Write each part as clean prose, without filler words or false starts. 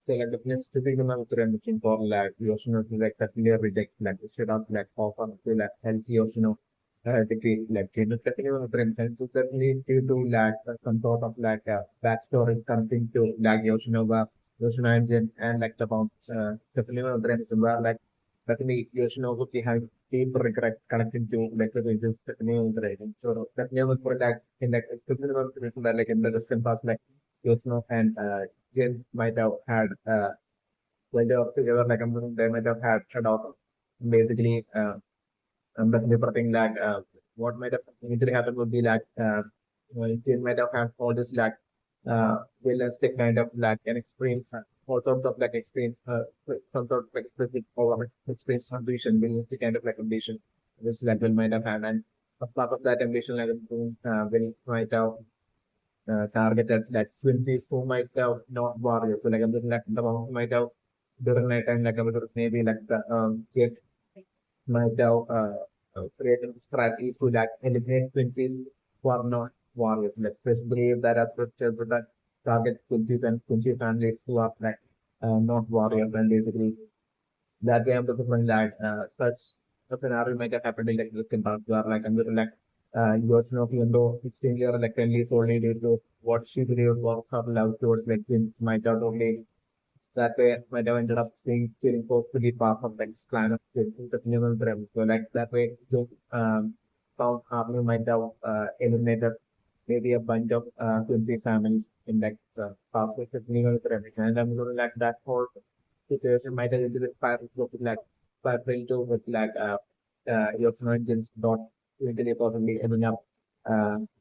So like the film sticking among the machine for like Yoshino to like certainly reject like instead of like offer to like healthy Yoshino defeat like gender cutting among the and to certainly due to like some sort of like backstory something to like Yoshino engine and like the bounce certainly one of the where like certainly Yoshino would be having deep regret connecting to like the just certainly on the writing. So that never for like in like it's certainly one of the reason that like in the distant past like Yoshino and Jin might have had when they were together, like they might have had a daughter. Basically, the different thing like what might have immediately happened would be like well, Jin might have had all this like realistic kind of like an extreme all sorts of like extreme some sort of like specific or extreme ambition, realistic kind of like ambition which like Will might have had and a part of that ambition like Will might have targeted like twinsies who might have not warriors. So like I'm looking like the one who might have during night time like maybe like the Jet might have created strategies to like eliminate twinsies who are not warriors. Like first believe that as first to that target twinsies and twinsie families who are like not warriors and basically that way I'm looking for that such a scenario might have happened in like the past where like I'm looking like Yoshino even though extremely reluctantly solely due to what she believed was her love towards like Jin might have only that way might have ended up being feeling forced to be part of like this clan of Jin in the funeral realm. So like that way Jin found army might have eliminated maybe a bunch of Quincy families in like past like the funeral realm. And I'm looking like that whole situation might have ended with like spiral to with like your engines not eventually possibly ending up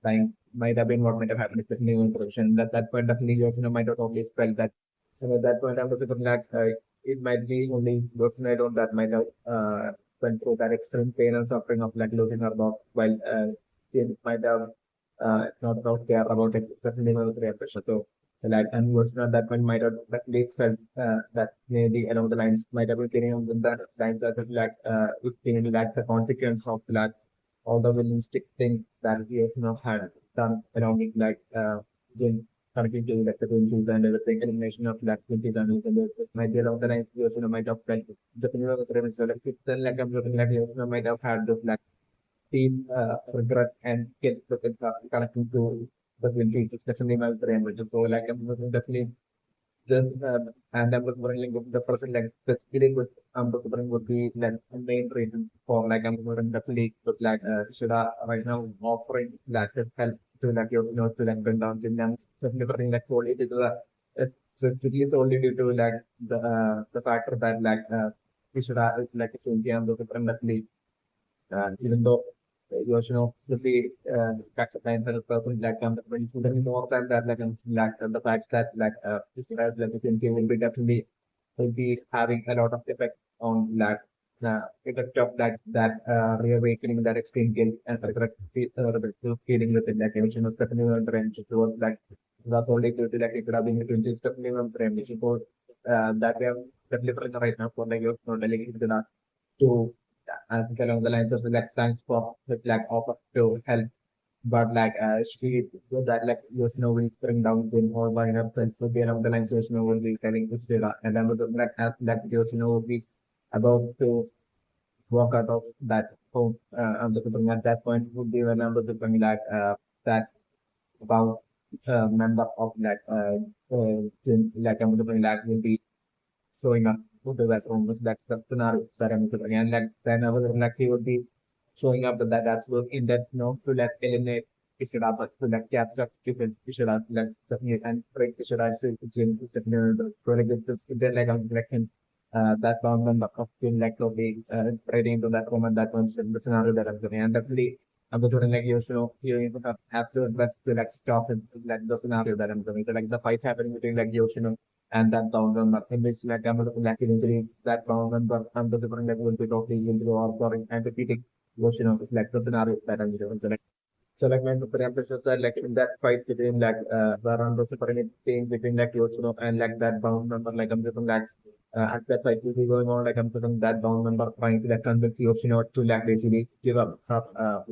dying might have been what might have happened if the new introduction. At that point definitely Yoshino might have only felt that so at that point I'm looking like it might be only Yoshino that might have went through that extreme pain and suffering of like losing her dog while Jin might have not care about it, definitely not pressure. So like and Yoshino at that point might have definitely felt that maybe along the lines might have been feeling on the lines that like it being like the consequence of like all the villanistic thing that Yoshino had done along with like Jin connecting to like the twinsies and everything, elimination of like twinsies and it might be along the lines Yoshino might have felt the funeral of the revenge. So like it's then like I'm looking like Yoshino might have had this like deep regret and guilt with it, connecting to the twinsies. It's definitely my brain, which is so like I'm looking definitely just and I'm just wondering like, the person like specifically with the person would be like the main reason for like I'm wondering definitely with like should I right now offering like help to like your to like bring down Jin and definitely like solely due to the it's specifically solely due to like the factor that like we should have like a and the different definitely even though Yoshino will be acceptance and person like but even more than that like like the fact that like this as like efficiency will be definitely will be having a lot of effect on that effect of reawakening that extreme guilt and regret feeling within that emotion was definitely on the range towards that that's only due to like it could have been between definitely on the range for that we have definitely right now for like Yoshino delegating to that to I think along the lines of like thanks for the like offer to help. But like she with that like Yoshino will bring down Jin or by herself will be along the lines Yoshino will be telling this data and then with like as that Yoshino will be about to walk out of that home and the people at that point would be when I'm looking like that about member of like Jin like I'm looking like will be showing up to the West Romans. That's the scenario that I'm looking and like then I was like he would be showing up with that absolute in that to like eliminate Ishida, to like capture people Ishida, like definitely and break Ishida to Jin to definitely to like it's just then like I'm like him that bound member of Jin like to be right into that room and that one the scenario that I'm doing and definitely I'm doing like you have absolute best to like stop it like the scenario that I'm doing. So like the fight happening between like Yoshino and that bound number in which like I'm looking like eventually that bound number and the different like will be totally into or sorry and repeating version of like the scenario that I'm doing. So like when the pressure that like in that fight between like the round of different things between like Yoshino and like that bound number like I'm looking like at that fight will be going on like I'm looking that bound number trying to like convince Yoshino to like basically give up her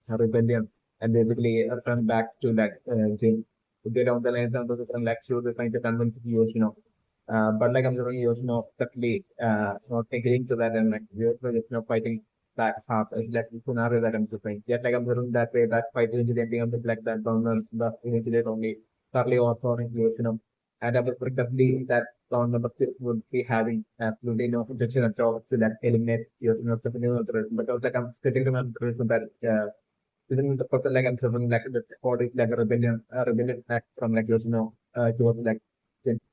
rebellion and basically return back to like Jin. To get on the lines and to like she was trying to convince Yoshino But like I'm doing Yoshino definitely not agreeing to that and like Yoshino fighting that half is like the scenario that I'm doing. Yet like I'm doing that way that fight eventually ending up with like that dominance the eventually only thoroughly authoring Yoshino. And I would definitely that round number six would be having absolutely no intention at all to like eliminate Yoshino definitely because like I'm sitting remember that even the person like I'm driven like the code is like a rebellion act from like Yoshino towards like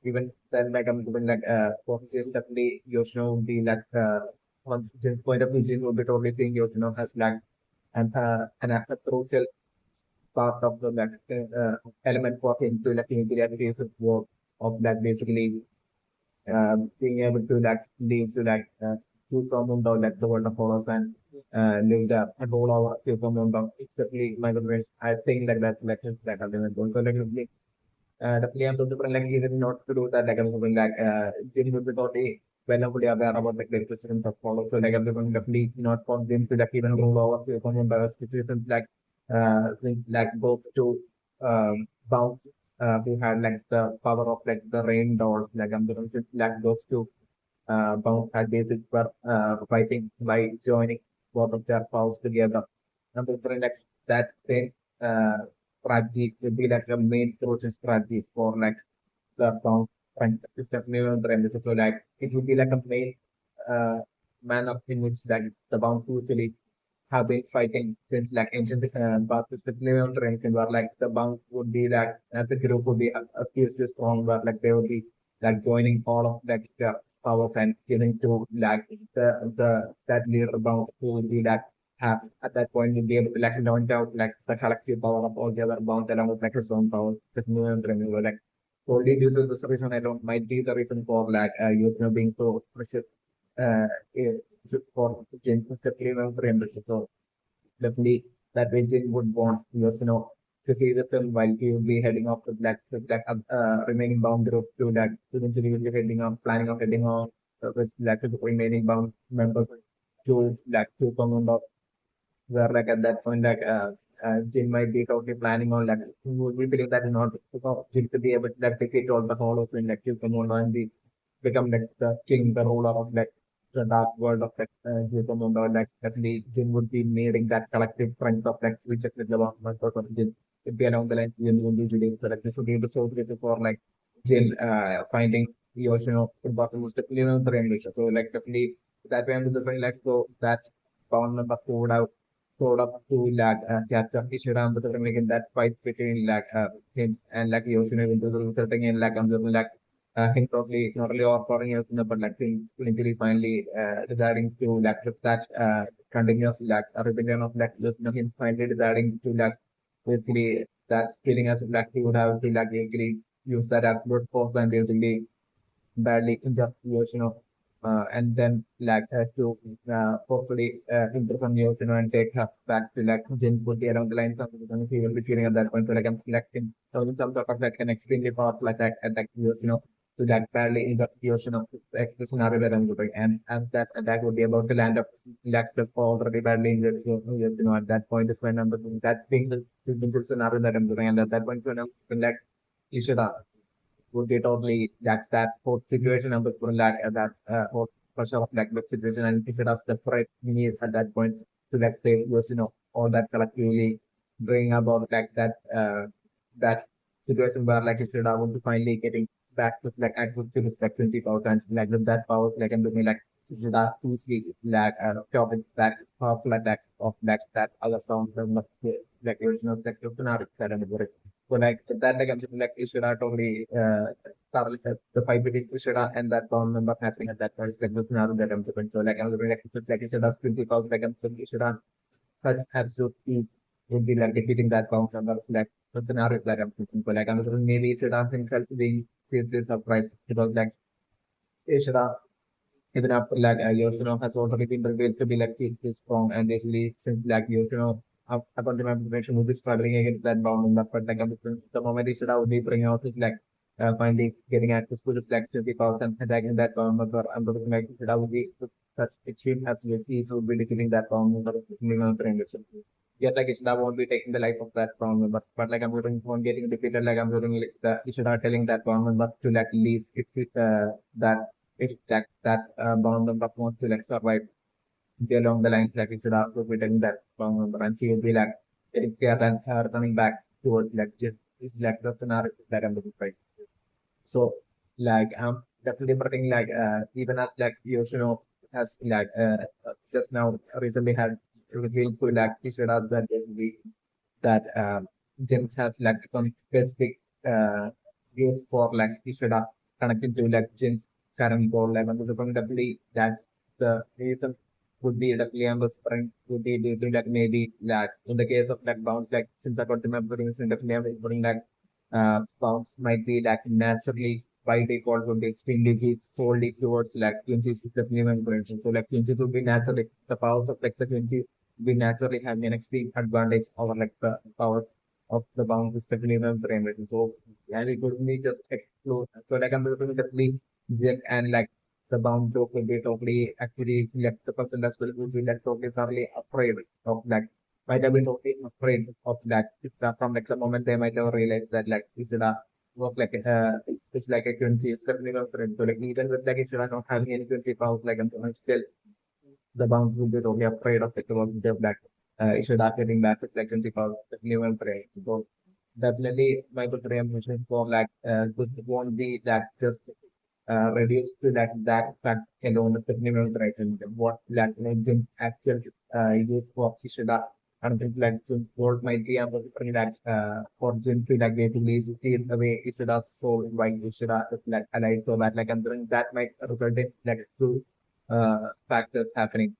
even then like I'm doing like for Jin definitely Yoshino would be like from Jin's point of view Jin would be totally think Yoshino has like an a crucial part of the like element for him to like immediately his work of that basically being able to like live to like choose someone down like the world of horrors and live the and roll over to someone down. It's definitely my good I think like that like is like ultimate goal. So like definitely I'm different like even not to do that like I'm going like Jim would be totally well nobody aware about like the existence of follow. So like I'm going definitely not for Jim to like even roll over to someone by situations like both to bounce who had like the power of like the rain doors, like ambulances, like those two bounce had basic were fighting by joining both of their powers together. And different like that same strategy would be like a main crucial strategy for like the bounce front is definitely on the end. So like it would be like a main uh manner in which that the bounce usually have been fighting since like ancient but specifically on the ranking where like the bunk would be like the group would be fiercely strong where like they would be like joining all of like the powers and giving to like the that leader bunk who would be like have at that point would be able to like launch out like the collective power of all the other bounds along with like his own power with new and renewal like solely due to this reason I don't might be the reason for like you know being so precious uh eh, for James Stepley and so definitely that Vijay would want Yoshino to see the film while he would be heading off with that remaining bound group to that eventually will be heading on planning of heading on with that the remaining bound members to that to come where like at that point like Jin might be totally planning on like we believe that in order for Jin to be able to like defeat all the hollows in like Yukamundo and become like the king, the ruler of like the dark world of like Yukamundo, like definitely Jin would be needing that collective strength of like which is the government or Jin would be along the line Jin would be doing so like this would be the so great for like Jin finding Yoshino important was definitely another ambition. So like definitely that way I'm different like so that bound number four would have sort of to like catch up Ishiram but like in that fight between like him and like Yoshino into the resulting in like like him probably not only offering Yoshino but like him eventually finally deciding to like with that continuous like a rebellion of like Yoshino him finally deciding to like basically that feeling as like he would have to like basically use that absolute force and basically badly injure Yoshino, and then like to hopefully improve on Yoshino and take her back to like Jin would be around the lines of the he will be feeling at that point. So like I'm selecting so in some sort of like an extremely powerful attack Yoshino to that badly injure Yoshino like the scenario that I'm doing and as that attack would be about to land up like the already badly injured Yoshino at that point is when I'm doing that being the scenario that I'm doing and at that point when I'm like Ishida would be totally that whole situation and would like that whole pressure of like the situation and if it has desperate needs at that point to like say was all that collectively bring about like that situation where like instead I want to finally getting back to like access to this frequency power and like with that power like I'm looking like that easily like topics that powerful attack of that other sound like original like the so like that like I'm just like Ishida totally thoroughly the fight between Ishida and that bond member happening at that point is like the scenario that I'm doing. So like I'm doing like it's like Ishida's 20,000 like I'm saying Ishida such absolute peace would be like defeating that bound member. So like the scenario that I'm thinking. So like I'm assuming maybe Ishida himself being seriously surprised because like Ishida even after like Yoshino has already been revealed to be like seriously strong and basically since like Yoshino upon the information will be struggling against that bound but like the moment Ishida would be bringing out his like finally getting access to the like 20 powers and attacking that bound member I'm looking like Ishida would be with such extreme absolute ease would be defeating that bound member of the yet like Ishida won't be taking the life of that wrong member. But like I'm going on getting defeated, like I'm going like the Ishida telling that wrong member to like leave if it that if that bound member wants to like survive be along the lines like Ishida would be telling that wrong member and she will be like getting scared and running back towards like just is like the scenario that I'm looking for. So like I'm definitely putting like even as like Yoshino has like just now recently had revealed to like Ishida that that Jim has like some specific views for like Ishida connected to like Jim's current goal level. So definitely that the reason would be definitely I'm whispering would be due to like maybe like in the case of like bounce like since I got to remember definitely I'm whispering like bounce might be like naturally by default would be extremely weak solely towards like twinsies is definitely my intention. So like twinsies would be naturally the powers of like the twinsies we naturally have an extreme advantage over like the power of the bound respectively in frame rate. So and it would be just explode. So like I'm looking at the jet and like the bound joke will be totally actually like the person that will be like totally thoroughly afraid of that. Might have been totally afraid of that. It's from like the moment they might have realized that like this is a work like it's like a currency, it's definitely not friend. So like even with like if you are not having any currency powers like I'm still the bounce will be totally afraid of it was that it should start getting back reflections because the new afraid. So definitely my good mission for like this won't be that just reduced to that fact alone the new interaction. What that engine actual use for Kishida and things like Jim Ford might be able to bring that for Jim to like basically steal away Ishida's soul while Ishida is like alive so that like I'm doing that might result in like true factors happening,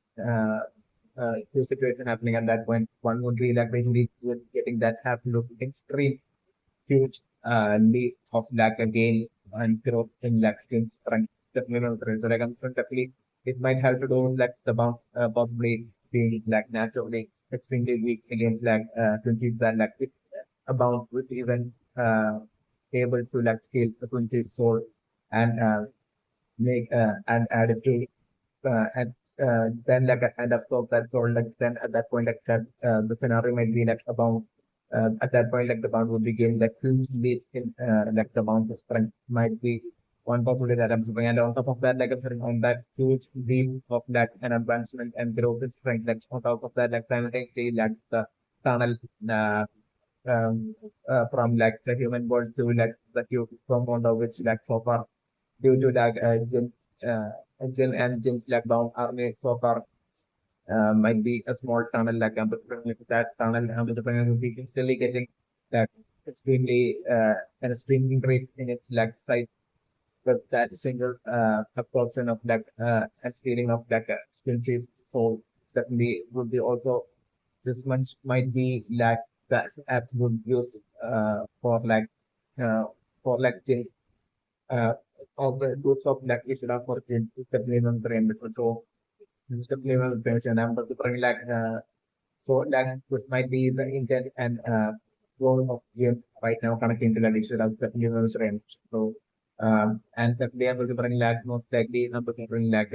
two situation happening at that point. One would be like basically just getting that absolute extreme huge leap of like a gain and growth in like in strength. It's definitely not the so like I'm definitely it might have to do like the bounce possibly being like naturally extremely weak against like 20 that like it about with even able to like scale the 20 soul and make and add it to and then like at the top that's all like then at that point like that the scenario might be like about at that point like the bound would be gained like huge lead in like the amount of strength might be one possibility that I'm doing and on top of that like I'm saying on that huge leap of that an advancement and growth in strength like on top of that like simultaneously like the tunnel uh, from like the human world to like the cube from one of which like so far due to like uh, Jin and Jin like bound army so far might be a small tunnel like with that tunnel we can still getting that extremely an extremely great in its like size with that single absorption of that and stealing of that species so certainly would be also this much might be like the absolute use uh, for like Jin uh, of the goods of like Ishida for Jin is definitely on the trend. So it's definitely well mentioned. I'm particularly like so that would might be the intent and role of Jim right now connecting to the Ishida definitely well trend. So and definitely I'm particularly like most likely I'm particularly like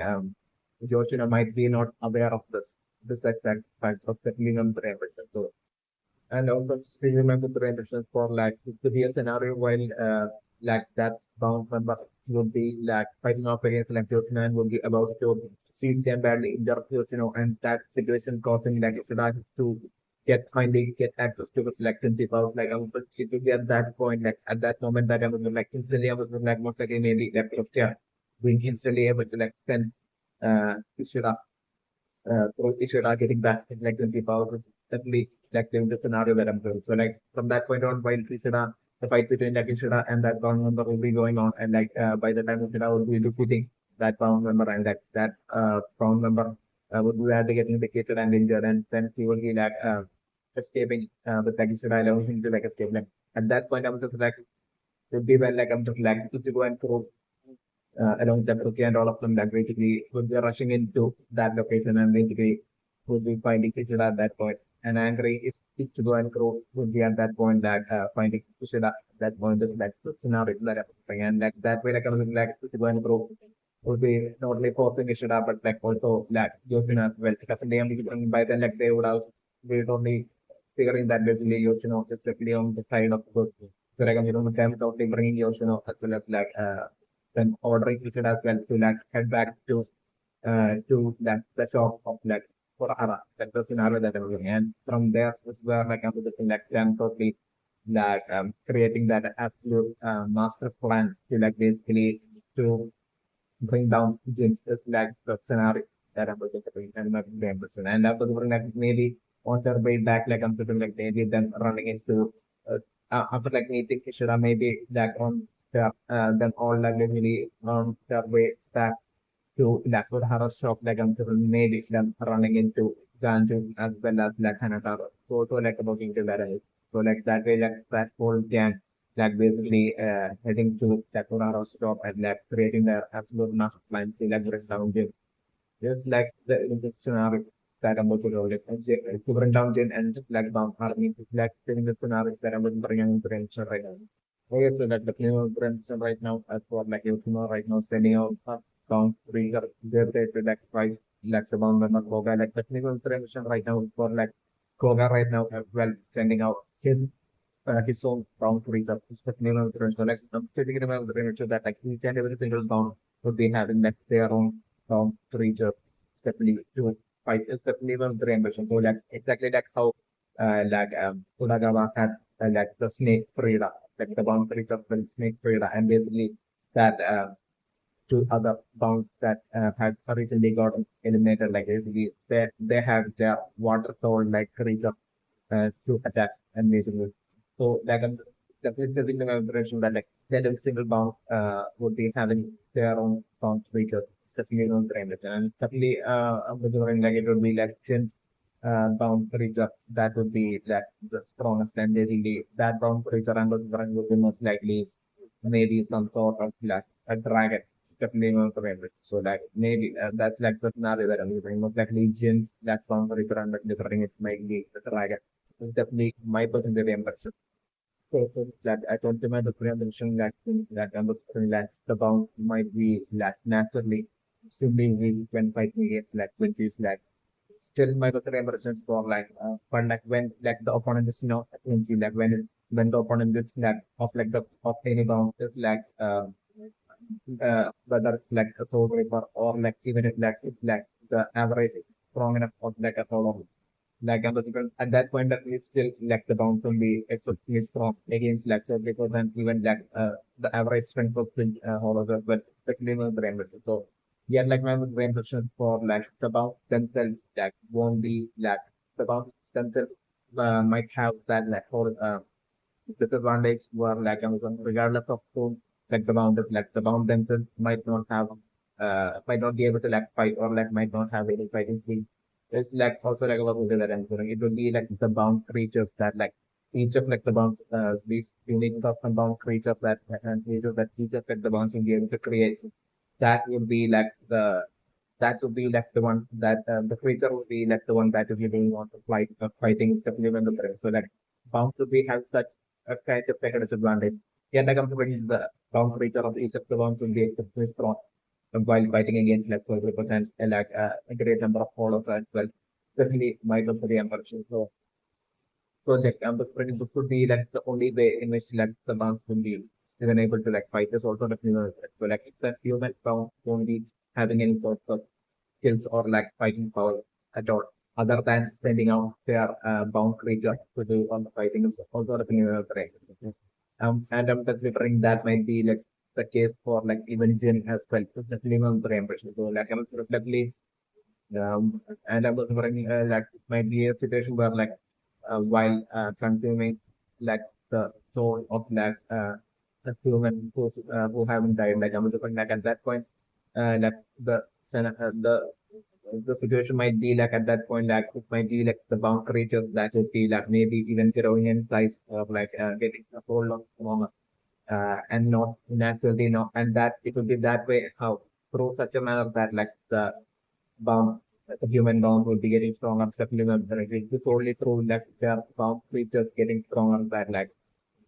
Yoshino might be not aware of this exact fact of definitely on the trend. So and also still remember the renditions for like it could be a scenario while like that bound member would be like fighting off against like Yoshino and would be about to seize them badly injure Yoshino and that situation causing like Yoshino to get finally get access to the like powers like but it would be at that point like at that moment that I was like instantly I was like most likely maybe like yeah being instantly able to like send Ishida so if you're not getting back in like 20 power, it's definitely like the scenario that I'm doing. So like from that point on, while Ishida, the fight between like Ishida and that bound member will be going on, and like by the time Ishida will be defeating that bound member, and that bound member would be either getting defeated and injured, and then he will be like escaping with like Ishida allowing him to like escape. Like at that point, I was just like would be when like I'm just like Ichigo and Kuro along with Jabruki and all of them that basically would be rushing into that location and basically would be finding Kushida at that point. And angry if Ichigo and Crow would be at that point like finding Kushida at that point, just like the scenario that happening. And like that way like I was like Ichigo and Crow would be not only forcing Kushida but like also like Yoshino as well. Definitely by then like they would have we're only figuring that basically Yoshino is definitely on the side of good. So like you know, them totally bringing Yoshino as well as then ordering Richard as well to head back to the shop of for Ara, like the scenario that I'm looking. And from there is where I'm looking them totally creating that absolute master plan to basically to bring down Jin is the scenario that I'm looking at and not the ambition. And I was wondering maybe on their way back, I'm thinking maybe them running into after meeting Ishida, maybe on their then all really on their way back to Lakshmana shop, I'm thinking maybe them running into Ganju as well as Hanataro. So also about into that. So that way that whole gang basically heading to Sakuraro stop and creating their absolute master plan to bring down Jin. Just like the scenario that I'm about to roll it and say to bring down Jin and down army is taking the scenario that I'm bringing into attention right now. Okay, so the new attention right now as for Yoshino right now sending out down three are there to fight the bound and Koga technical attention right now is for Koga right now as well sending out his own bound reads up his technical thread. So I'm pretty remember the image that each and every single bound would be having their own bound creature steply to fight is definitely one of the ambition. So exactly how Unagawa had the snake Frida, the bound creature of the snake Frida and basically that two other bounds that had recently got eliminated basically they have their water soul creature to attack and basically. So the physical direction that every single bound would be having their own bound features, definitely on the dimension. And definitely I'm considering it would be chin bound creature that would be the strongest and basically that bound creature I'm considering would be most likely maybe some sort of a dragon. Definitely on the dimension. So maybe that's the scenario that I'm using. Most likely Jin that bound creature and delivering it might be the dragon. It's definitely my percentage impression. So it's I don't remember the prevention I'm looking the bound might be less naturally still being weak when fighting against which is still my impression for but when the opponent is not against you when the opponent is of the of any bound is whether it's a soul reaper or even if it's the average strong enough of a solo I'm looking at that point that we still the bounce will be exceptionally strong against so because then even the average strength of the hollow but especially with the rainbow. So yeah, my brain questions for the bounce themselves won't be the bounce themselves might have that whole disadvantage where regardless of who the bound is the bound themselves might not have might not be able to fight or might not have any fighting skills. It's also about that I'm doing. It would be the bound creatures that each of the bound these unique custom bound creatures that and creatures that each of the bounds will be able to create. That would be that would be the one that the creature would be the one that if you really want to fight fighting is definitely when the threat. So bound to be have such a kind of disadvantage. Yeah, that comes when the bound creature of each of the bounds will be extremely strong while fighting against 40% a great number of followers as well. Definitely my preferred impression. So the spreading this would be the only way in which the bounce will be even able to fight is also definitely so if the human bounce won't be having any sort of skills or fighting power at all, other than sending out their bound creature to do all the fighting is also definitely correct. And I'm considering that might be the case for even Jin as well. It's definitely one of the impression. So I'm definitely and I'm considering it might be a situation where while consuming the soul of the human who haven't died, I'm looking at that point the the situation might be at that point it might be the bound creatures that would be maybe even growing in size or getting a whole lot smaller and not naturally not and that it would be that way how through such a manner that the bound the human bound would be getting stronger definitely it's only through their bound creatures getting stronger that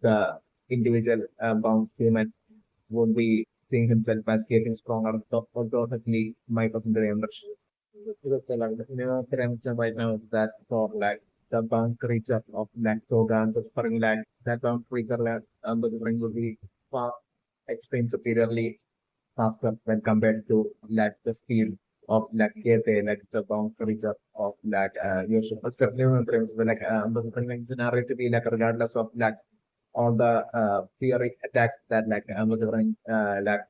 the individual bound human would be seeing himself as getting stronger. So, although my percentage impression. Because the right now is that for the bound creature of like Koga and preferring like that bound creature like preferring would be far extreme superiorly faster when compared to like the speed of like Kete, like the bound creature of like Yoshino. Especially when it like preferring scenario to be like regardless of like all the theory attacks that like like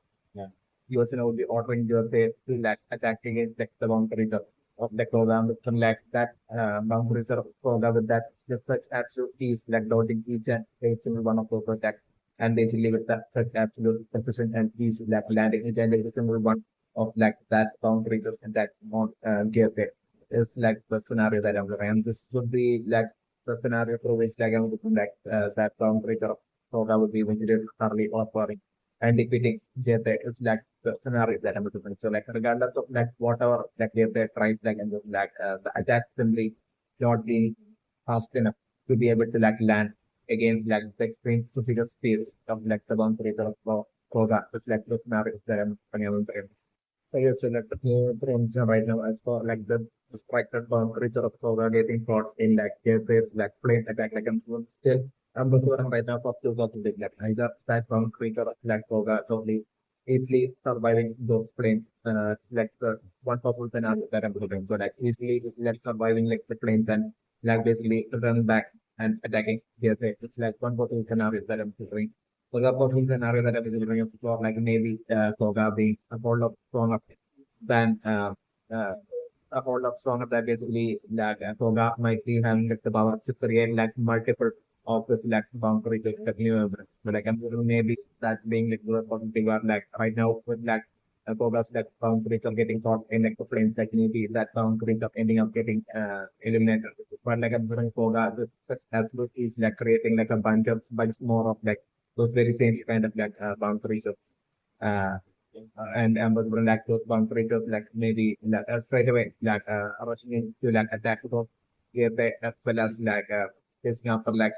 Yoshino would be ordering your say to like attack against like the boundaries of the program with some like that boundaries of program with that with such absolute ease like dodging each and every single one of those attacks and basically with that such absolute precision and ease like landing each and every single one of like that boundaries of attacks on gear there is like the scenario that I'm looking and this would be like the scenario for which like I'm looking like that boundaries of program would be when you did thoroughly offering and defeating Jete is like the scenario that I'm looking. So like regardless of like whatever like Jete tries like and just like the attack simply not being fast enough to be able to like land against like the extreme superior speed of like the boundary of Koga. It's like the scenario that I'm looking at. So yes, so like the thrones right now as for like the distracted boundaries of Koga getting caught in like Jete's like plane attack like I'm still I'm looking right now for 2000 like either that bound creature like Koga totally easily surviving those planes. It's like the one possible scenario that I'm looking. So like easily like surviving like the planes and like basically run back and attacking Jete. It's like one possible scenario that I'm considering. So the possible scenario that I'm considering for like maybe Koga being a whole lot stronger than a whole lot stronger that basically like Koga might be having like, the power to create like multiple of this like boundary to like new but like I'm maybe that being like the possibility where like right now with like Koga's like boundaries are getting caught in like the flames like maybe that boundaries are ending up getting eliminated. But like I'm doing Koga with such absolute is like creating like a bunch more of like those very same kind of like boundaries uh, and was like those boundaries of like maybe like straight away like rushing into like attack those yeah, they, as well as like facing after like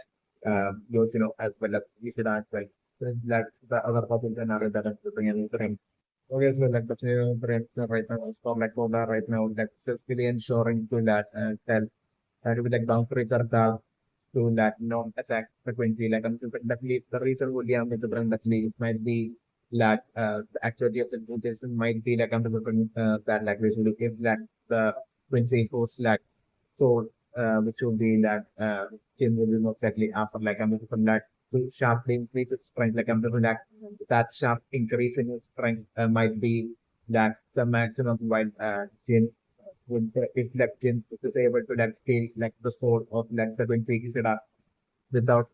Yoshino as well as Ishida as well. So it's like the other possible scenario that I'm putting in the ring. Okay, so like the brain right now is for like Koga right now, like successfully ensuring to that tell to be like boundaries are the to that non-attack frequency. Like definitely the reason would be definitely it might be like the activity of the mutation might be like that like basically if like the frequency goes like so which would be that change will be most likely after like I'm from that to sharply increase its strength like I'm like that sharp increase in its strength might be that the maximum while change would if like change is able to like scale like the soul of like the 20 without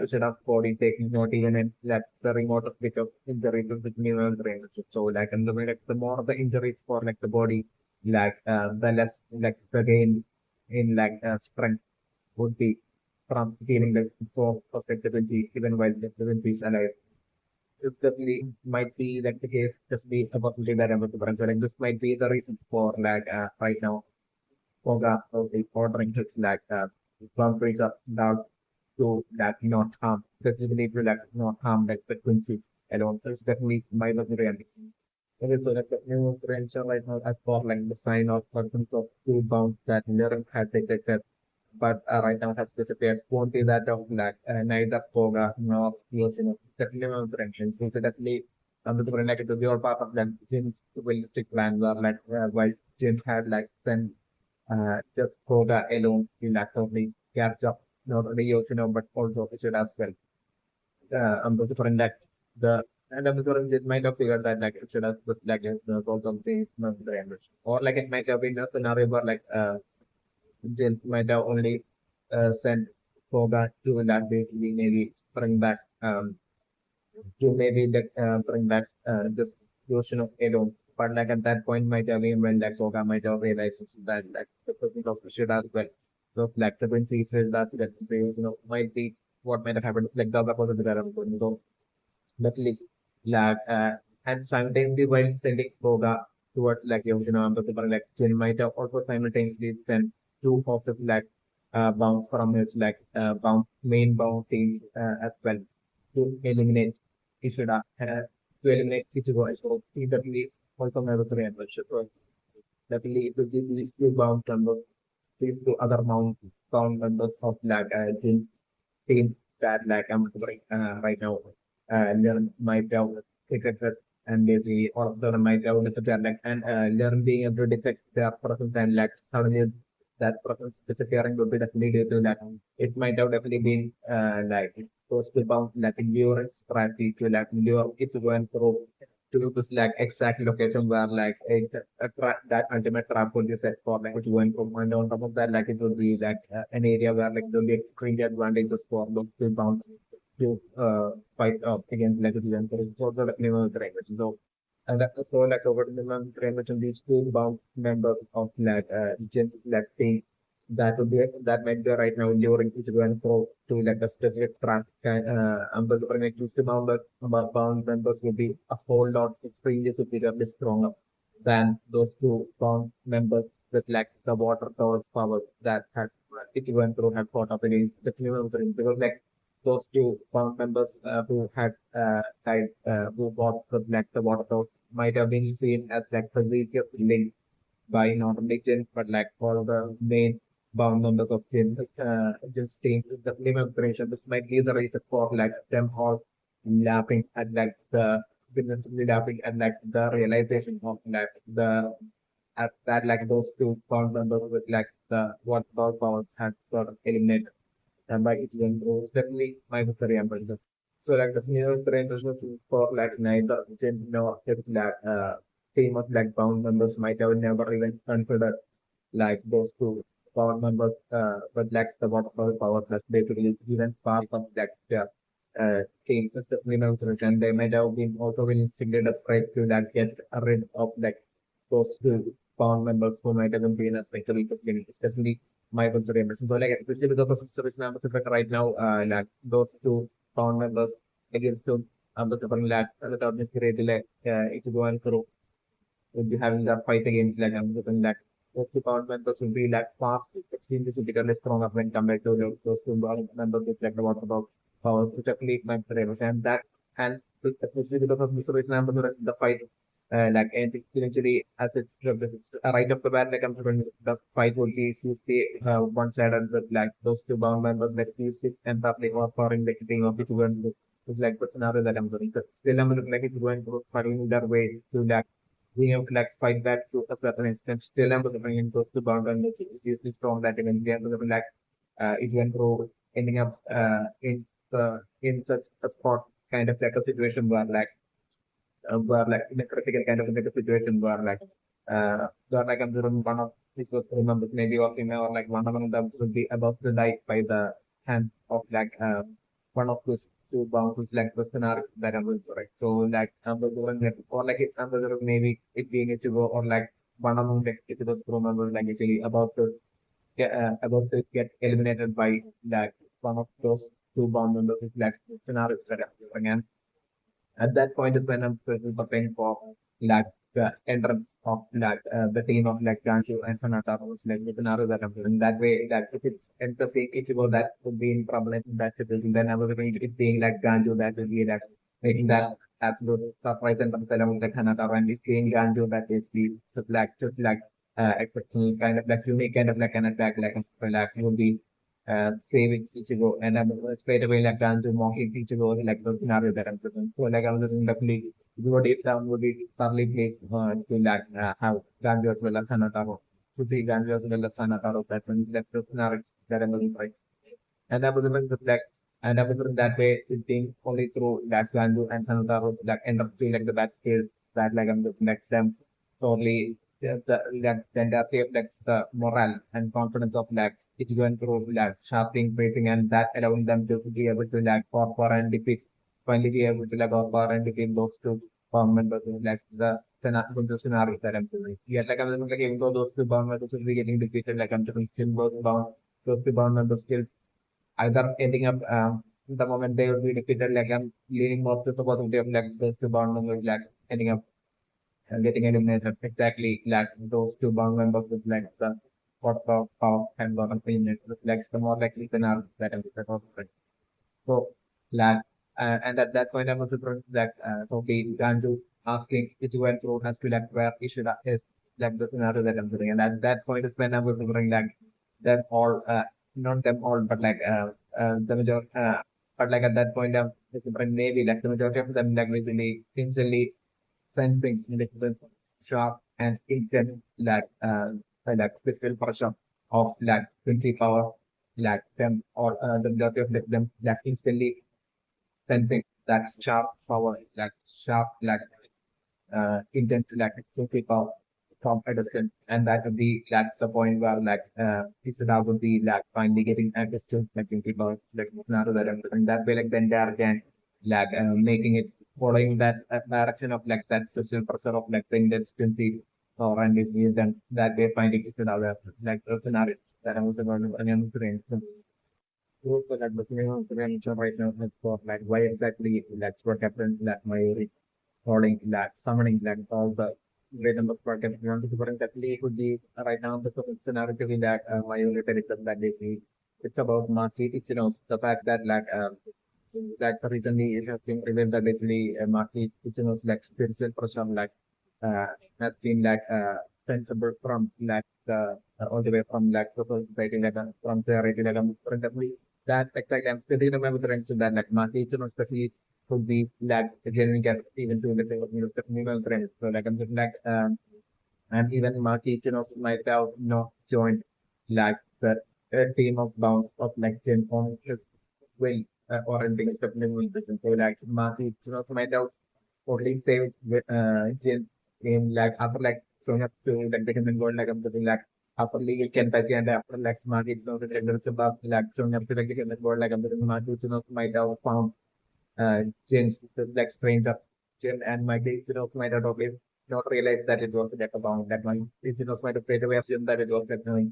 instead of body taking not even in like the remote of bit of injuries with neural brain. So like and the way like the more the injuries for like the body, like the less like the gain in like strength would be from stealing the soul of like the 20 even while the 20 is alive. It definitely might be like the case, just be a possibility that I'm going to So like this might be the reason for like right now Koga will be ordering his like boundaries are down to that not harm, specifically to like not harm like frequency alone. It's definitely my reality. Okay, so like the new trends are right now as for like the sign of persons of two bounds that Lyric had detected, but right now has disappeared. Won't be that of like neither Koga nor Yoshino. Definitely my friend. So definitely the connected to your part of like Jin's realistic plan where like while Jin had like sent just Koga alone will not only catch up not only Yoshino but also Richard as well. I'm also for that the and I'm sure it might have figured that like it should have put like the cause of the damage. Or like it might have been a scenario where like Jill might have only sent Koga to that basically maybe bring back to maybe like bring back the Yoshino alone. But like at that point might have been when like Koga might have realized that like the person of Richard as well. So like the Quincy said that the might be what might have happened. It's like the other person that I'm going. So luckily, like, and simultaneously while sending Koga towards like Yoshino and Prabhupada, like Jin might have also simultaneously sent two of his like bounce from his like main bounce team as well to eliminate Ishida, to eliminate Ichigo. So he definitely also made a three adventure. So definitely it will give these two bounce numbers these two other found members of like Jin team that like I'm covering right now. Learn my job detected and basically all of them might have detected like and learn being able to detect their presence and like suddenly that presence disappearing would be definitely due to that. It might have definitely been like those to bound like endurance strategy to like endure it's going through to this like exact location where like that ultimate trap would be set for like which going from and on top of that like it would be like an area where like there will be extreme advantages for those two bounds to fight up against like the Empire. So the minimum language. So and so like over the minimum language and these two bound members of like gen like team that would be that might be right now during is going through to like a specific track and the like used to bound members will be a whole lot extremely superiorly stronger than those two bound members with like the water power that had it's going through had fought up against the minimum because like those two found members who had who bought the like the water towers might have been seen as like the weakest link by not only Jin but like all the main bound members of Jin just team the flame operation which might be the reason for like them all laughing at like the invincibly laughing at like the realization of like the at that like those two bound members with like the what powers had sort of eliminated and by its own rules. Definitely my victory ambition. So like the new international for like neither Jin nor his like team of like bound members might have never even considered like those two bound members but like the waterfall powers that they could even part of like their team is definitely no threat and they might have been also been instigated afraid to like get rid of like those two bound members who might have been as like the weakest unit. It's definitely my consideration. So like especially because of the service number effect right now, like those two bound members against two the different like the administrative like it's going through will be having that fight against like different like those two bound members will be like far extremely significantly stronger when compared to those two bound members with like the water about powers, which definitely my consideration and that and especially because of the service number the fight like and eventually as it represents right off the bat like I'm saying the fight would be usually one sided with like those two bound members that usually end up like offering the thing of which one is like the scenario that I'm doing. But still I'm looking like it's going to find their way to like being able to like fight back to a certain extent. Still I'm looking in those two bound members which is usually strong that eventually I'm looking like it went through ending up in such a spot kind of like a situation where like in a critical kind of like a situation where like I'm doing one of these was remember maybe or female or like one of them will be about to die by the hands of like one of those two bounces like the scenario that I'm going to right. So like I'm doing it or like it I'm doing maybe it being a chigo or like one of them like it was remember like actually about to get eliminated by like one of those two bound members like scenarios that I'm doing and at that point is when I'm preparing for like the entrance of like the team of like Gansu and Hanata was like with another that I'm doing that way that if it's enter say Ichigo that would be in trouble in that situation then I was going to it being like Ganju that will be like making that absolute surprise and along like Hanata and it being Ganju that is the just like exceptional kind of like unique kind of like an attack like will be saving Ichigo and I'm straight away like done to mocking Ichigo like the scenario that I'm present. So like I'm looking definitely go deep down would be thoroughly placed to like have Ganjo as well as Hanataro. To see Ganjo as well as Hanataro that when left the scenario that I'm looking right. And I was even reflect and I was even that way it being only through that Ganjo and Hanataro that end up seeing like the battlefield that like I'm looking at them totally that then that reflects the morale and confidence of like it's going through like sharpening breathing and that allowing them to be able to like for and defeat finally be able to like for and defeat those two bomb members in like the scenario that I'm doing. Yeah, like I'm like even though those two bomb members will be getting defeated, like I'm doing still those two bomb members still either ending up the moment they will be defeated, like I'm leaning more to the possibility of like those two bomb members like ending up getting eliminated exactly like those two bound members with like the what of power and what of unit with like the more likely scenario that I'm right. So like and at that point I was like totally Ganju asking which went through has to like where Ishida is like the scenario that I'm doing and at that point is when I was remembering like them all, not them all, but the majority, but like at that point of the different navy, like the majority of them like basically instantly sensing the difference sharp and intense like physical pressure of like frequency power like them or the majority of them like instantly sensing that sharp power like sharp intense frequency power from a distance, and that would be that's the point where it should have would be like finally getting a distance like frequency power like scenario that I'm doing that way like then they are again making it following that direction of like that social pressure of like the intensity or and it is then that way finding it out like the scenario that I was going to so like the scenario right now is for like why exactly that's what happened that my recording that summoning like all the great numbers for want to current definitely it would be right now the scenario to be that my unit that basically it's about market it's the fact that that recently it has been revealed that basically market it's spiritual pressure uh has been sensible from all the way from the society from charity definitely that exactly I'm still remember the ranks of that market especially could be a genuine character even to the thing of Stephanie friends. So I'm just and even Marky might have joined the team of bounce of Gen on his way or ending Stephanie Wilson. So Marky might have only saved Gen in after showing up to the second goal I'm doing after legal Kentucky and after Marky there's a bus showing up to the second goal I'm doing Marky might have found Jin, the strange up Jin and my kids, might have probably not realized that it was a deck bound. That my kids, might have straight away assumed that it was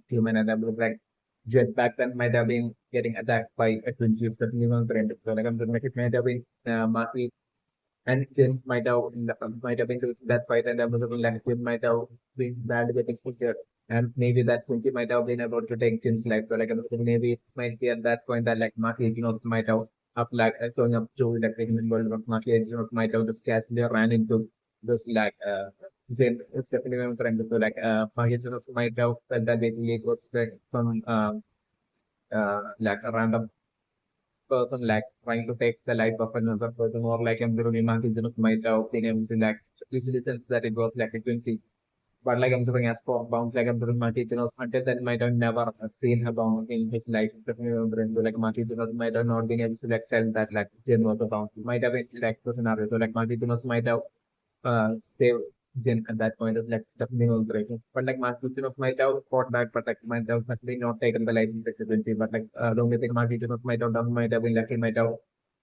human and I was Jet back then might have been getting attacked by a twin chiefs that human friend. So I'm just make it might have been Marty and Jin might have been to that fight and I'm Jin might have been bad getting pushed and maybe that twin chief might have been about to take Jin's life. So maybe it might be at that point that Marty might have showing up to the human world of market might have just casually ran into this Zen it's definitely my friend so market might have felt that basically it was some a random person trying to take the life of another person or the market might have been able to easily sense that it was a twin but I'm doing as for bounce I'm doing my teacher knows until then might have never seen her bounce in his life. Definitely remember so my teacher knows might have not been able to tell that Jen was a bounce. Might have been the scenario. So my teacher knows might have saved Jen at that point of definitely no breaking. But my teacher knows might have fought back, but might have certainly not taken the life expectancy. But the only thing my teacher knows might have done might have been he might have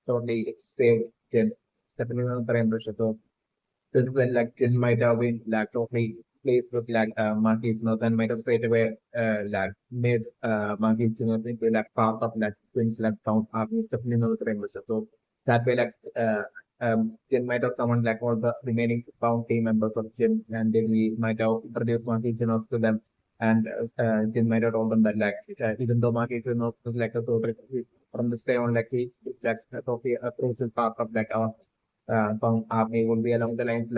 totally saved Jen. Definitely remember so since when Jin might have been totally placed with Monkey Smith and might have straight away made Monkey Smith into part of twins found army stuff in the rainbow. So that way Jin might have summoned all the remaining found team members of Jin and then we might have introduced Monkey Smith to them and Jin might have told them that even though Monkey Smith was a sort of from this day on he is a totally a crucial part of our from army would be along the lines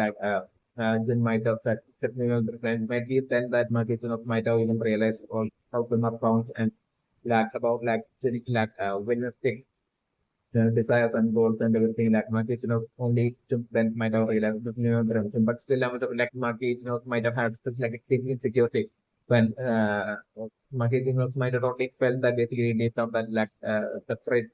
Jin might have said might be then that Makitsunov might have even realized all how to not count and about Jin winnistic desires and goals and everything Makitsunov only then might have realized the new direction. But still Makitsunov might have had such a deep insecurity when Makitsunov might have only felt that basically deep down that the threat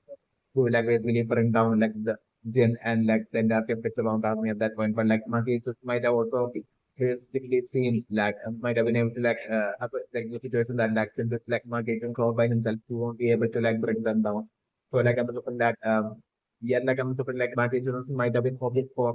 who basically bring down the Jin and the entire picture around army at that point. But Maki just might have also realistically seen might have been able to the situation that since it's Maki controlled by himself, he won't be able to bring them down. So I'm looking that yeah I'm looking Maki just might have been hoping for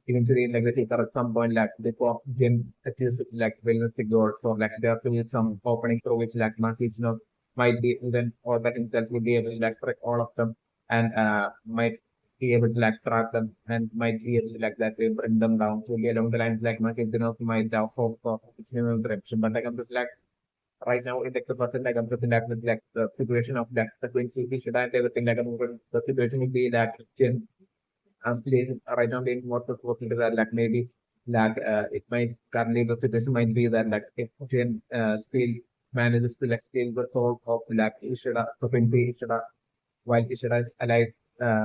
eventually the teacher at some point before Jin achieves realistic goals. So there have to be some opening through which Maki might be even or that himself would be able to correct all of them and might be able to trap them and might be able to that way bring them down to be along the lines markets might have hope for minimum direction. But I'm just right now in the person I'm looking at with the situation of the Queen City should I everything the situation would be Jin I'm playing right now playing more to into that maybe it might currently the situation might be that if Jin still manages to like steal the soul of like Ishida, to bring the Ishida while Ishida is alive,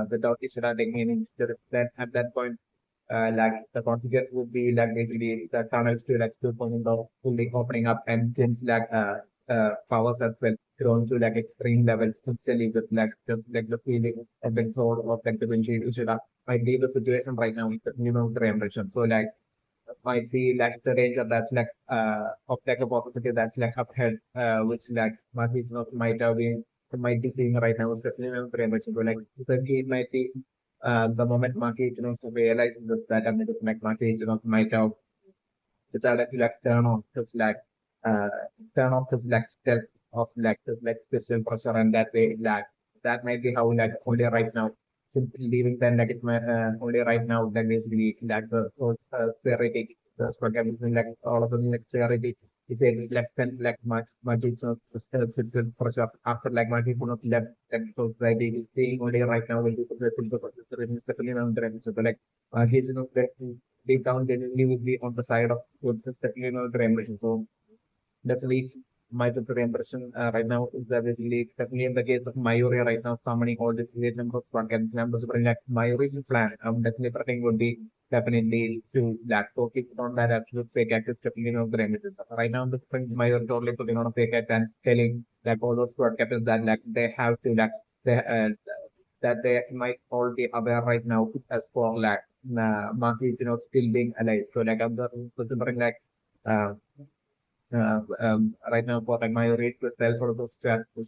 without Ishida taking any injury. Then at that point, like the consequence would be like basically the tunnels to like 2.0 fully opening up and since like powers as well grown to like extreme levels instantly with like just like the feeling of the soul of like the Vinci Ishida might be the situation right now with the new generation. So like might be like the danger that's like of like a possibility that's like up ahead, which like Marquis might be seeing right now is definitely not very much into like the key might be the moment Marquis realizing that I'm like Marquis might have decided to like uh turn off his like stealth of like this like special pressure and that way like that might be how like only right now since leaving then like it might only right now then basically like the so theoretic the program is like all of them like theoretic is a like felt like much is not physical pressure after like much is not left and so society is seeing only right now will be the is definitely not the so like he's that deep down genuinely would be on the side of good definitely not the ambition. So definitely, my preferred impression right now is that basically, especially in the case of Mayuri right now, summoning all these great numbers one can remember to bring like Mayuri's plan. Definitely, preferring would be definitely to like focus on that absolute fake act is definitely not the images. Right now, the thing Mayuri totally putting on a fake act and telling like all those squad captains that like they have to like say, that they might all be aware right now as for like Maki, still being alive. So like I'm considering like. Uh, right now for like my rate to tell for those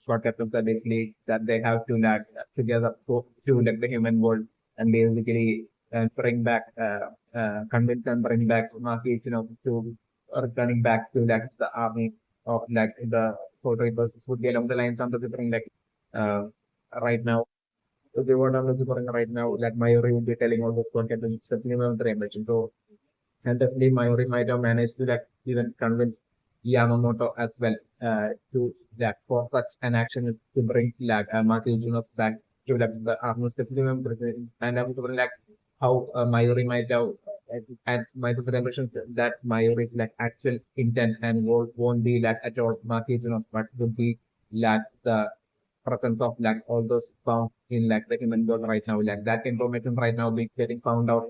squad captains that basically that they have to like together go to like the human world and basically bring back convince and bring back Maki, to returning back to like the army of like the soldier reapers would be along the lines of the different like uh, right now. So they were on the right now that Mayuri will be telling all the squad captains especially on the ambition. So and definitely Mayuri might have managed to like even convince Yamamoto as well to like for such an action is to bring like Maki Juno back to like the Arnold definitely and I'm wondering like how Mayuri might have and my consideration that Mayuri's like actual intent and won't be like at all Maki Juno but would be like the presence of like all those found in like the human world right now like that information right now being getting found out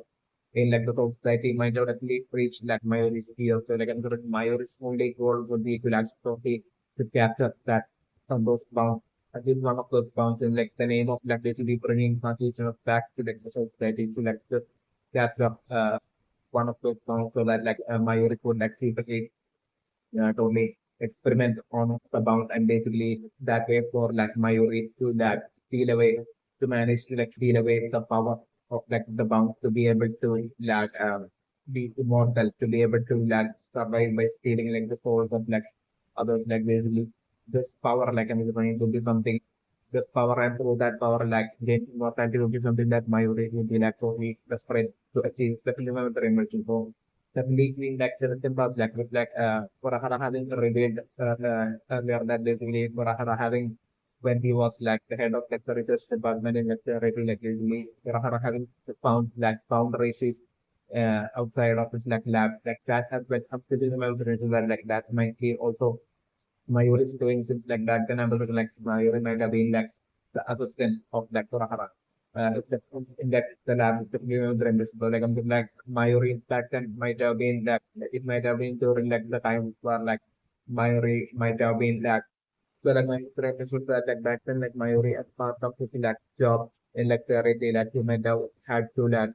in like the society might have actually reached like Mayuri's here. So like I'm sure Mayuri's only goal would be to like trophy to capture that from those bounds. At least one of those bounds in like the name of like basically bringing consciousness back to like the society to like just capture one of those bounds so that like Mayuri could like secretly totally experiment on the bound and basically that way for like Mayuri to like steal away to manage to like steal away the power of like the bound to be able to like be immortal to be able to like survive by stealing like the souls of like others like basically this power like I'm going to be something this power and through that power like gain immortality will be something that Mayuri will be like totally desperate to achieve definitely one of the emerging so definitely like the system was like with like Kurahara having revealed earlier that basically Kurahara having when he was like the head of like the research department in like the like basically Kurahara having found races outside of his like lab like that has been absolutely well like that might be also Mayuri is doing things like that, then I'm looking like Mayuri might have been like the assistant of like Torahara. It's in that the lab is definitely one of the renders. So like I'm thinking like Mayuri in fact then might have been that it might have been during like the time where like Mayuri might have been like so like my friend should that like back then like Mayuri as part of his like job in like charity like he might have had to like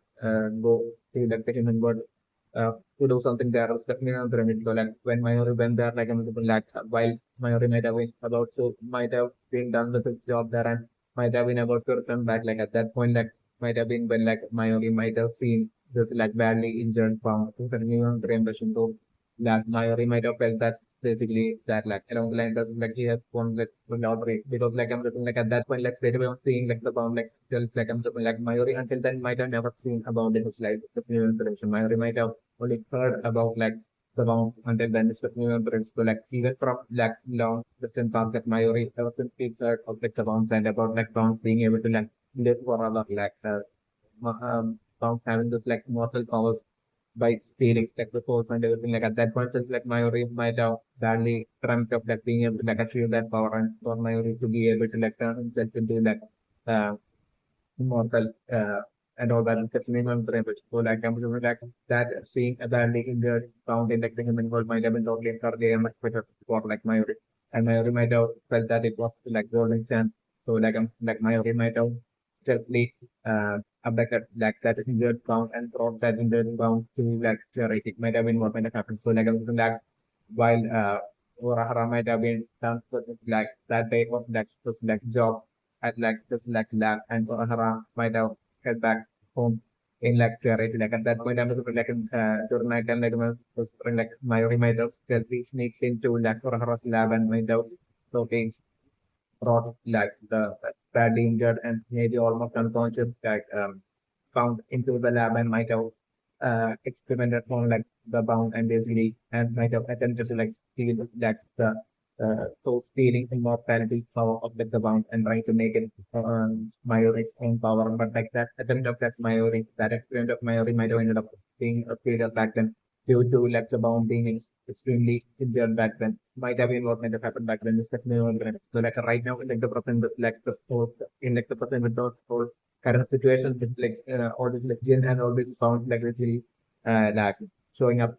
go to like the human world to do something there is definitely not pyramid. So like when Mayuri went there, like I'm like while Mayuri might have been about so might have been done with his job there and might have been about to return back. Like at that point, like might have been when like Mayuri might have seen this like badly injured farm to continue on the impression. So that Mayuri might have felt that basically that like along the line that like he has won like the lottery because like I'm looking like at that point like straight away I'm seeing like the bomb like tells like I'm looking like Mayuri until then might have never seen a bomb in his life. The new information Mayuri might have only heard about like the bounce until then it's the new bridge. So like even from like long distance past that Mayuri ever since he heard of like the bounce and about like bounce being able to like live forever like bounce having this like mortal powers by stealing like the source and everything. Like at that point, it's like Mayuri might have badly dreamt of like being able to like achieve that power and for Mayuri to be able to like turn himself into like uh, immortal and all that. It's definitely memorable. So like I'm sure like that seeing a badly injured found in like the human world might have been totally encouraging and much better for like Mayuri. And Mayuri might have felt that it was like golden chance. So like Mayuri might have stealthily abducted like that injured found and brought that injured found to like charity. It might have been what might have happened. So like I'm like while Urahara might have been done for like that day of like this like job at like this like lab and Urahara might have head back home in like charity. Like at that point I'm looking like during night time like Mayuri might have stealthily sneaked into like Urahara's lab and might have talking brought like the badly injured and maybe almost unconscious like found into the lab and might have experimented on like the bound and basically and might have attempted to like steal like the so stealing immortality power of like the bound and trying to make it Mayuri's own power. But like that attempt of that Mayuri, that experiment of Mayuri might have ended up being a failure back then due to like the bound being extremely injured back then. Might have been what might have happened back then. Is definitely not. So like right now, in like the present, with like the source in like the present with the whole current situation with like all this like gin and all this found like really like showing up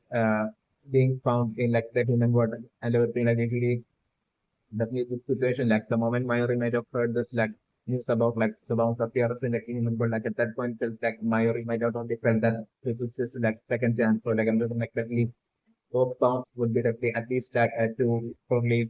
being found in like the human world and everything like really definitely good situation. Like the moment Mayuri might have heard this like news about like the bounce appearance in like human world, like at that point felt like Mayuri might have only felt that this is just like second chance. So like I'm just like definitely those pounds would be definitely at least like to probably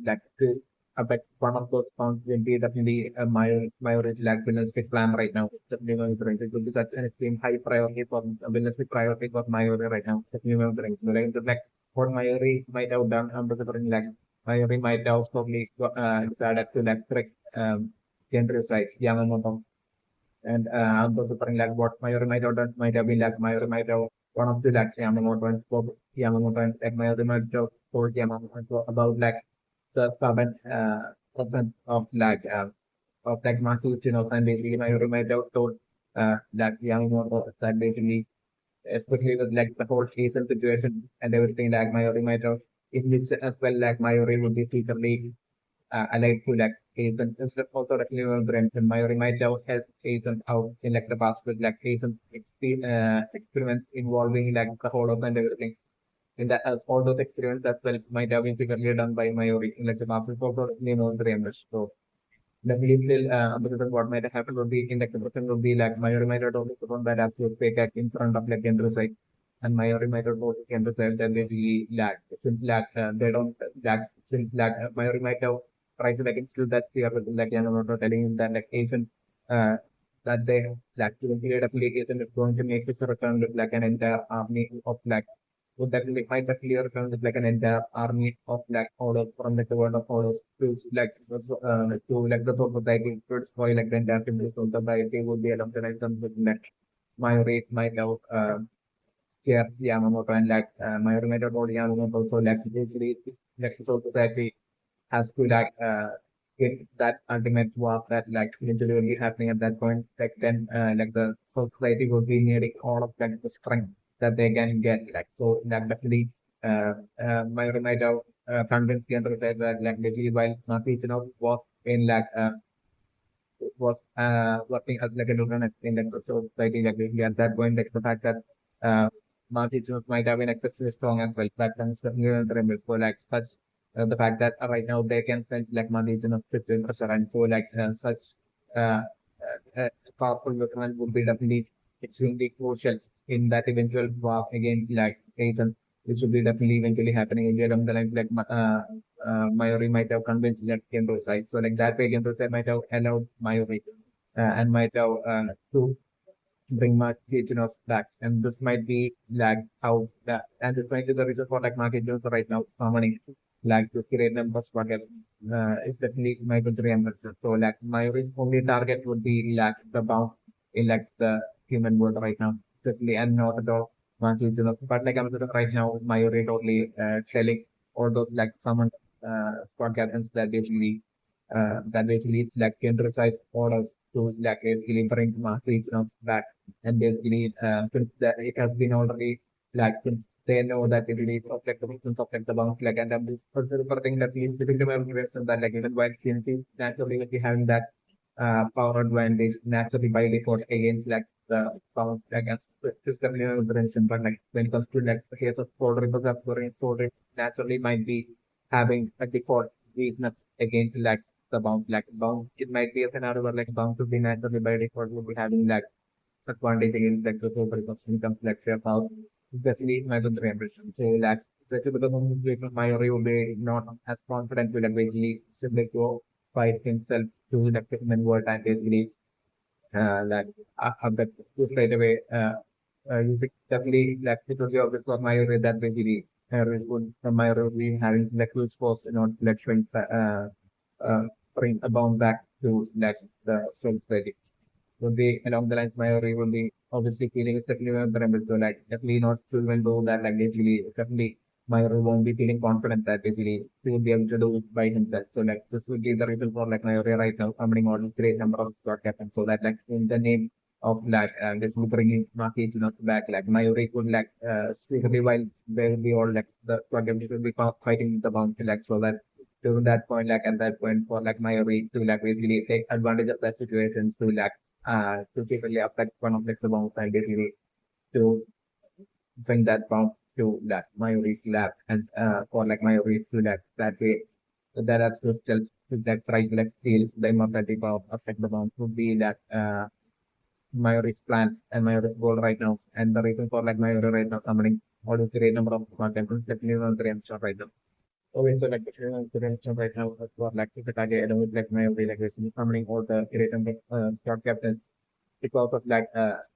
like to but one of those pounds will be definitely a Mayuri's like realistic plan right now. Definitely Mayuri. It will be such an extreme high priority for a realistic priority for Mayuri right now. Definitely Mayuri. So like it's like what Mayuri might have done, considering like Mayuri might have probably decided to like trick gender side Yamamoto and I'm also putting like what Mayuri might have done might have been like Mayuri might have one of the like Yamamoto and like Mayuri might have told Yamamoto about like the sudden percent of like Makuchinos and basically Mayuri might have told like Yamamoto that basically especially with like the whole Hazel situation and everything like Mayuri might have in which as well like Mayuri would be secretly allied to like Asian. It's like also like new brand and Mayuri might have helped Asian out in like the past with like Asian experiments involving like the hollows and everything. And that all those experiments as well might have been secretly done by Mayuri in like the past. It's also like, brand. So definitely still because what might have happened would be in like the person would be like Mayuri might have only put on that absolute fake act in front of like Kendra and Mayuri might have told Kendra that they really lack since they don't lack since Mayuri might have tried to like instill that fear with like Yamamoto telling him that like Asian uh, that they lack to create application is going to make this return with like an entire army of like would definitely might definitely return with like an entire army of like orders from like the world of orders to like the sort of society to destroy like the entire community so the society would be along the lines of like Mayuri might have yeah, Yamamoto and like Mayuri might have told Yamamoto also like basically like the Soul Society has to like get that ultimate war that like eventually will be happening at that point. Like then like the Soul Society will be needing all of like the strength that they can get. Like so that definitely Mayuri might have convinced the other side that like basically while Nakishino was in like was working as like a lieutenant in like the society like basically at that point like the fact that Martians might have been exceptionally strong as well. That comes the new remembers for like such the fact that right now they can send like Martians of spiritual pressure and so like such uh, powerful lieutenant would be definitely extremely crucial in that eventual war against like Asian which would be definitely eventually happening in along the line like Mayuri might have convinced like Kenro side. So like that way Kenro side might have allowed Mayuri and might have to bring market Jones back. And this might be like how that and this might be the reason for like market Jones right now summoning like to create numbers bucket is definitely my good reimbursement. So like Mayuri's only target would be like the bounce in like the human world right now. Definitely and not at all market Jones. But like I'm right now Mayuri totally selling all those like summon squad captains that basically it's like countryside orders to like basically bring market Jones back And basically, since it has been already like since they know that it will affect the reasons affect the bounce like and I'm also reporting that he's giving them information that like even while CNC naturally will be having that power advantage naturally by default against like the bounce like and this definitely prevention but like when it comes to like the case of solar because of solar naturally might be having a default weakness against like the bounce like bounce it might be a scenario where like bounce would be naturally by default would be having like advantage against like the super when it comes to like share house, especially my contribution. So like especially because of this reason Mayuri will be not as confident to like basically simply go fight himself to like the human world and basically like but to straight away using definitely like it was the obvious for Mayuri that basically Mayuri would be having like loose force in order to like uh, bring a bomb back to like the self would be along the lines Mayuri would be obviously feeling is definitely vulnerable. So like definitely not to even though that like basically definitely Mayuri won't be feeling confident that basically he will be able to do it by himself. So like this would be the reason for like Mayuri right now summoning all this great number of squad captains. So that like in the name of like basically bringing Maki back like Mayuri could like secretly while they will be all like the squad captains will be fighting with the bounty like so that to that point like at that point for like Mayuri to like basically take advantage of that situation to like specifically affect one of like the bounce and basically to bring that bounce to that Mayuri's lab and for like Mayuri to that way. So that has to self to that try to like steal the immortality power affect the bounce would be that Mayuri's plan and Mayuri's goal right now. And the reason for like Mayuri right now summoning all the great number of smart temples definitely on the shot right now. Okay, so like the direction right now for like the target along with like Mayuri like basically summoning all the great number squad captains because of like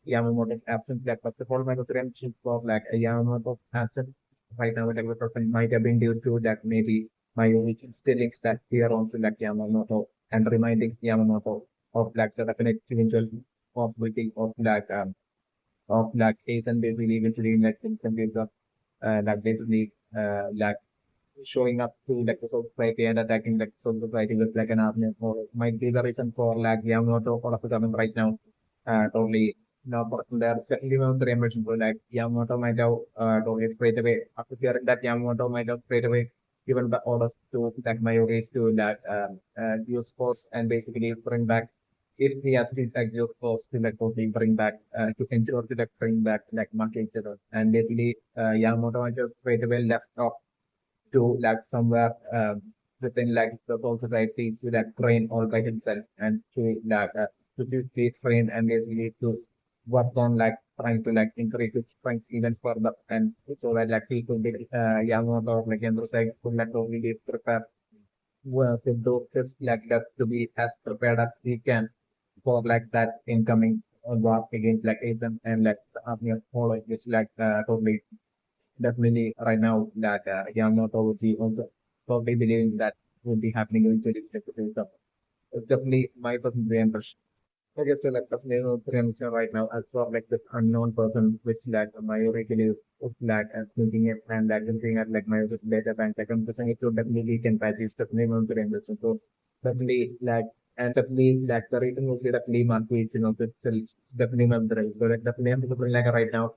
Yamamoto's absence. Like first of all, my reference of like Yamamoto's absence right now, like the person might have been due to that maybe Mayuri instilling that fear onto like Yamamoto and reminding Yamamoto of like the definite eventual possibility of like Ethan basically eventually like in some ways of like basically like showing up to like the South Society and attacking like South Society with like an army or might be the reason for like Yamamoto all of a sudden right now totally no person there certainly one of the emerging so like Yamamoto might have totally straight away after hearing that Yamamoto might have straight away given the orders to like Mayuri to like use force and basically bring back if he has to like use force to like totally bring back to ensure to like bring back like Maki and basically Yamamoto might have straight away left off to like somewhere within like the whole society to like train all by himself and to like to be trained and basically to work on like trying to like increase his strength even further and so that like he could be young or like younger side could like only be prepared well to do this like that to be as prepared as he can for like that incoming war against like Ethan and like the army of Polo which like totally definitely right now that Yamamoto would be also probably believing that would be happening eventually. So it's definitely my personal impression. Okay, so like definitely no preemption right now as for like this unknown person which like Mayuri believes is like thinking it and like thinking at like Mayuri's DataBank like I'm pushing it to definitely can patch it's definitely no preemption. So definitely like and definitely like the reason would be definitely market you know it's definitely not the right. So like definitely I'm looking like right now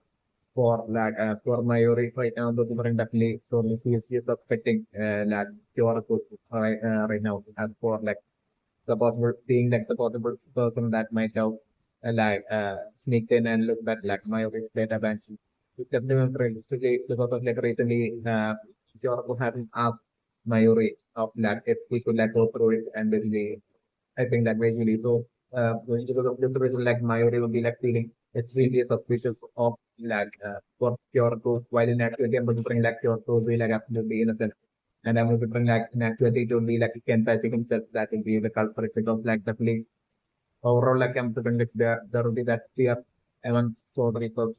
for Mayuri right now, the different definitely so he is expecting like your right now as for like the possible being like the possible person that might have sneaked in and looked at like Mayuri's data bank. It's definitely realistically because of like recently Yorko having asked Mayuri of like if we could like go through it and basically I think that basically so because of this reason like Mayuri will be like feeling extremely suspicious of like for pure truth while in actuality I'm bring like pure truth be like absolutely innocent and I'm bring like in actuality to be like he can patch himself that will be the culprit because like definitely overall like I'm bring like there will be that fear among sort of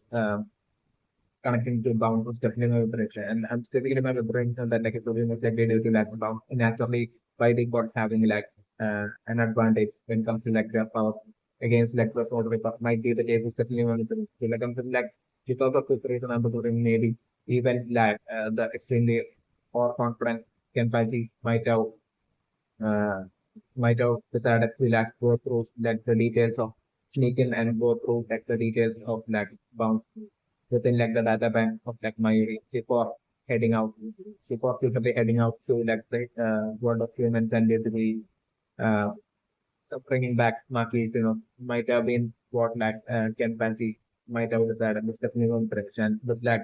connecting to bound was definitely my preparation. And I'm specifically my preparation that like it's very much likely due to lack of bound. Naturally, by default having like an advantage when it comes to like their powers against like the sort of might be the case is definitely one of the so, like I'm saying, like because of this reason I'm preparing maybe even like the extremely or confident Kenpachi uh, might have decided to like go through like the details of sneak in and go through like the details of like bounce within like the data bank of like Mayuri before heading out, before secretly heading out to like the world of humans and basically uh, bringing back Maki's, might have been what like Ken Pansy might have decided. It's definitely one direction. But like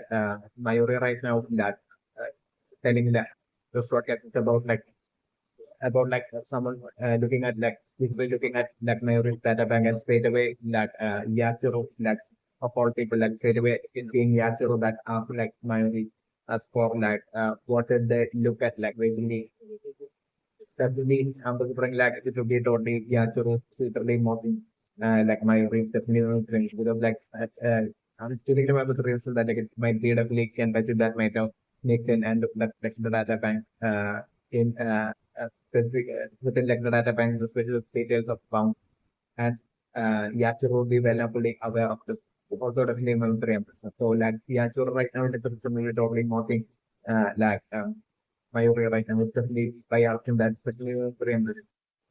Mayuri right now, that telling that the broadcast is about like someone looking at like people looking at like Mayuri's data bank and straight away like Yatsuro like of all people like straight away it being Yatsuro that after like Mayuri as for like what did they look at like basically definitely I'm considering like it will be totally Yatsuro literally mocking like Mayuri's definitely cringe because like I'm still thinking about the reason that like it might be definitely can visit that might have sneaked in and looked at like the data bank in specific within like the data bank, the special details of bounds, and Yatsuro would be well and fully aware of this. Also, definitely memory. So, like Yatsuro right now, like the community totally mocking, like Mayuri right now is definitely by asking that especially memory.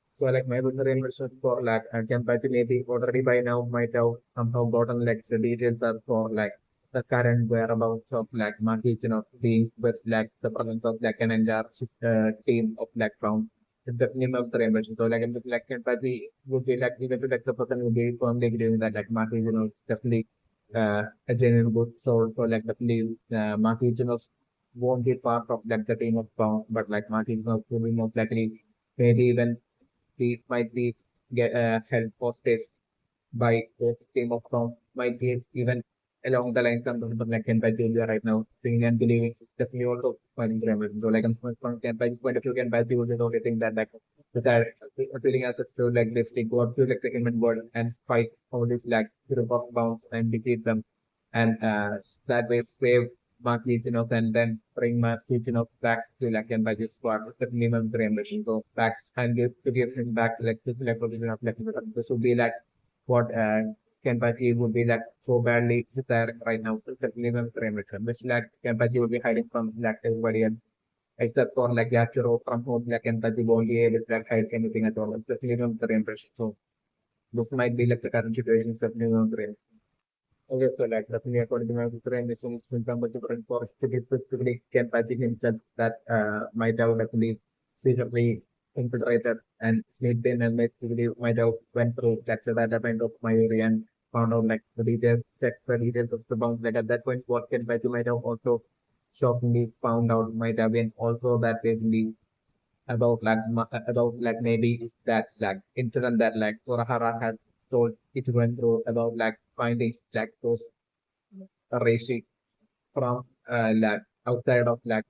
So like my reimbursement for like Kenpachi maybe already by now might have somehow gotten like the details are for like the current whereabouts of like Marquis, being with like the presence of like an entire team of like round. It's definitely of the reimbursement. So like if like Kenpachi would be like even if like the person would be firmly believing that like Marquis, definitely a genuine good soul. So like definitely Marquis, won't be part of like the team of Pound, but like Marquis, will be most likely maybe even we might be get held hostage by this team of Chrome, might be even along the lines of something like Kenpai Julia right now, seeing and believing is definitely also finding grammar. So like from Kenpai's point of view, Kenpai Julia is the only thing that like the feeling as a feel like this thing go through like the human world and fight all these like group of bounds and defeat them and that way save Mark Legion and then bring Mark Legion back to like Kenpai squad. It's definitely my dream mission. So back and give him back like to like position of like this would be like what Kenpachi would be like so badly desiring right now. So definitely my parameter, which like Kenpachi would be hiding from like everybody else except for like Yachiro from whom like Kenpachi won't be able to like hide anything at all. It's definitely not the impression. So this might be like the current situation. It's definitely not the okay, so like definitely according to my future ambitions, in terms of different forest specifically Kenpachi himself that might have definitely secretly infiltrated and sneaked in and basically might have went through like the data bank of Mayuri and found out like the details, checked the details of the bounce. Like at that point, what Kenpachi might have also shockingly found out might have been also that basically about like maybe that like incident that like Urahara had told Ichigo through about like finding like those Reishi from like outside of like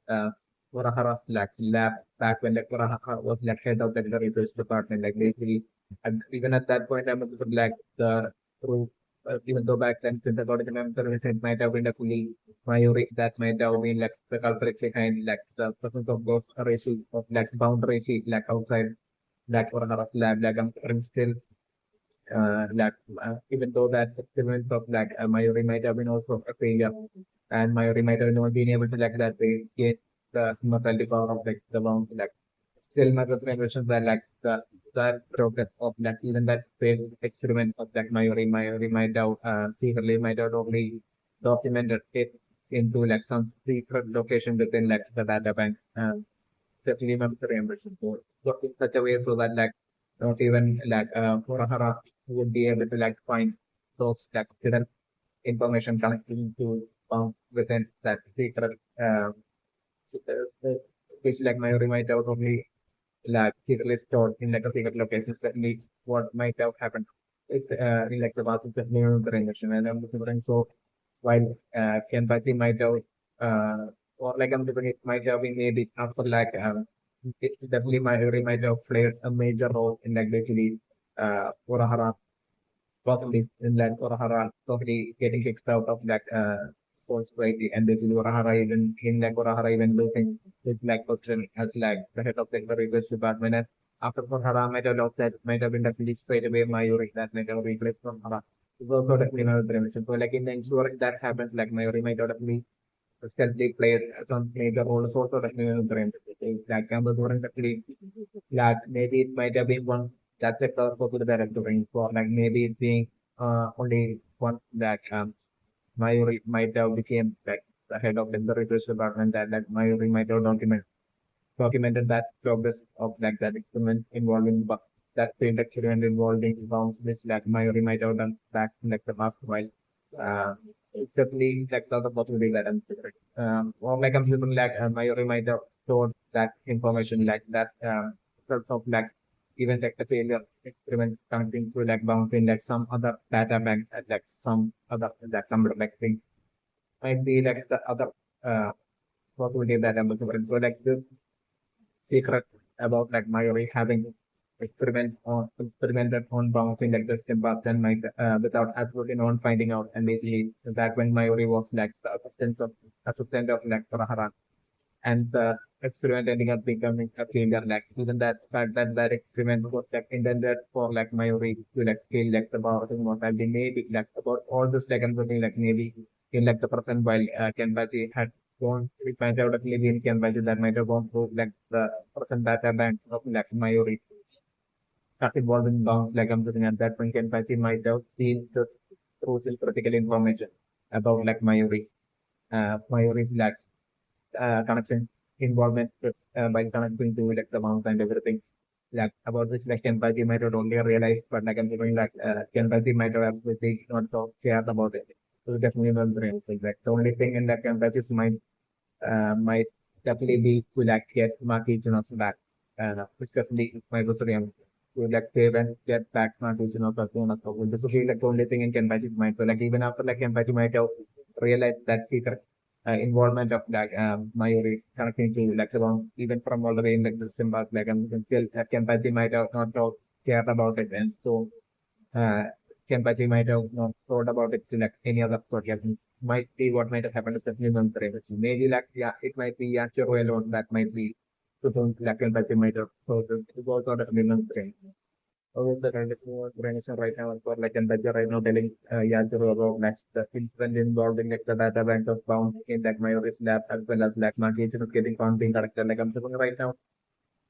Urahara's like lab back when like Urahara was like head of like, the research department like basically and even at that point I was like the through even though back then since according to the research might have been a fully Mayuri that might have been like the culprit behind like the presence of those Reishi of like bound Reishi like outside like Urahara's lab like I'm still like even though that experiment of like Mayuri might have been also a failure, and Mayuri might have not been able to like that way get the immortality power of like the bound like still my questions that like the progress of like even that failed experiment of like Mayuri might have secretly might have only documented it into like some secret location within like the data bank. Definitely memory ambition for so in such a way so that like not even like Murahara would be able to like find those like hidden information connecting to bounds within that secret which like Mayuri might have only like secretly stored in like a secret location certainly what might have happened is in like the past it's new information and I'm remembering so while Kenpachi might have or like I'm thinking it might have been maybe after like it definitely might have played a major role in like basically Urahara possibly in like Urahara totally getting kicked out of that sports society and this is Urahara even in like Urahara even losing his like position as like the head of the research department and after Urahara might have lost that might have been definitely straight away Mayuri that might have replaced from Urahara. So also definitely my observation. So like in the ensuring that happens like Mayuri might have definitely steadily played some major role also definitely my observation. Like I'm observing definitely like maybe it might have been one that's the purpose of that doing for like maybe it being only one that Mayuri might have became like the head of the research department that like Mayuri might have documented that progress of like that experiment involving that field experiment involving bounds which like Mayuri might have done back in like the past while. Uh, it's definitely like the other possibility that I'm considering. Or like I'm assuming like Mayuri might have stored that information like that sorts of like even like the failure experiments connecting to like bouncing like some other data bank like some other like number like thing might be like the other uh possibility that I'm looking for. So like this secret about like Mayuri having experimented on bouncing like the Sebastian might without absolutely no one finding out, and basically back when Mayuri was like the assistant of like Rahara, and the experiment ending up becoming a failure. Like even that fact that that experiment was like intended for like Mayuri to like scale like the bouncing mortality, maybe like about all this like I'm looking like maybe in like the present while Kenpachi had gone, it might have definitely been Kenpachi that might have gone through like the present data banks of like Mayuri not involved in bounds like I'm looking at that point Kenpachi might have seen this crucial critical information about like Mayuri's like connection involvement with, by connecting to like the bounds and everything. Like about which like Kenpachi might have only realized, but like I'm thinking like Kenpachi might have absolutely not so cared about it. So definitely not the real thing. Like the only thing in like Kenpachi's mind might definitely be to like get Marquinhos back, which definitely might also be to like save and get back Marquinhos as soon as possible. This will be like the only thing in Kenpachi's mind. So like even after like Kenpachi might have realized that secret involvement of like Mayuri connecting to like along even from all the way in like the symbols like still Kenpachi might have not cared about it, and so uh, Kenpachi might have not thought about it to like any other project. Might be what might have happened is definitely not the maybe like yeah it might be Yachiro alone that might be to like Kenpachi might have so it was sort of the also, kind of organization right now for like Kenpachi right now telling Yachiro about like the incident involving like the data bank of bounds in like Mayuri's lab as well as like market is getting found being corrected. Like I'm saying right now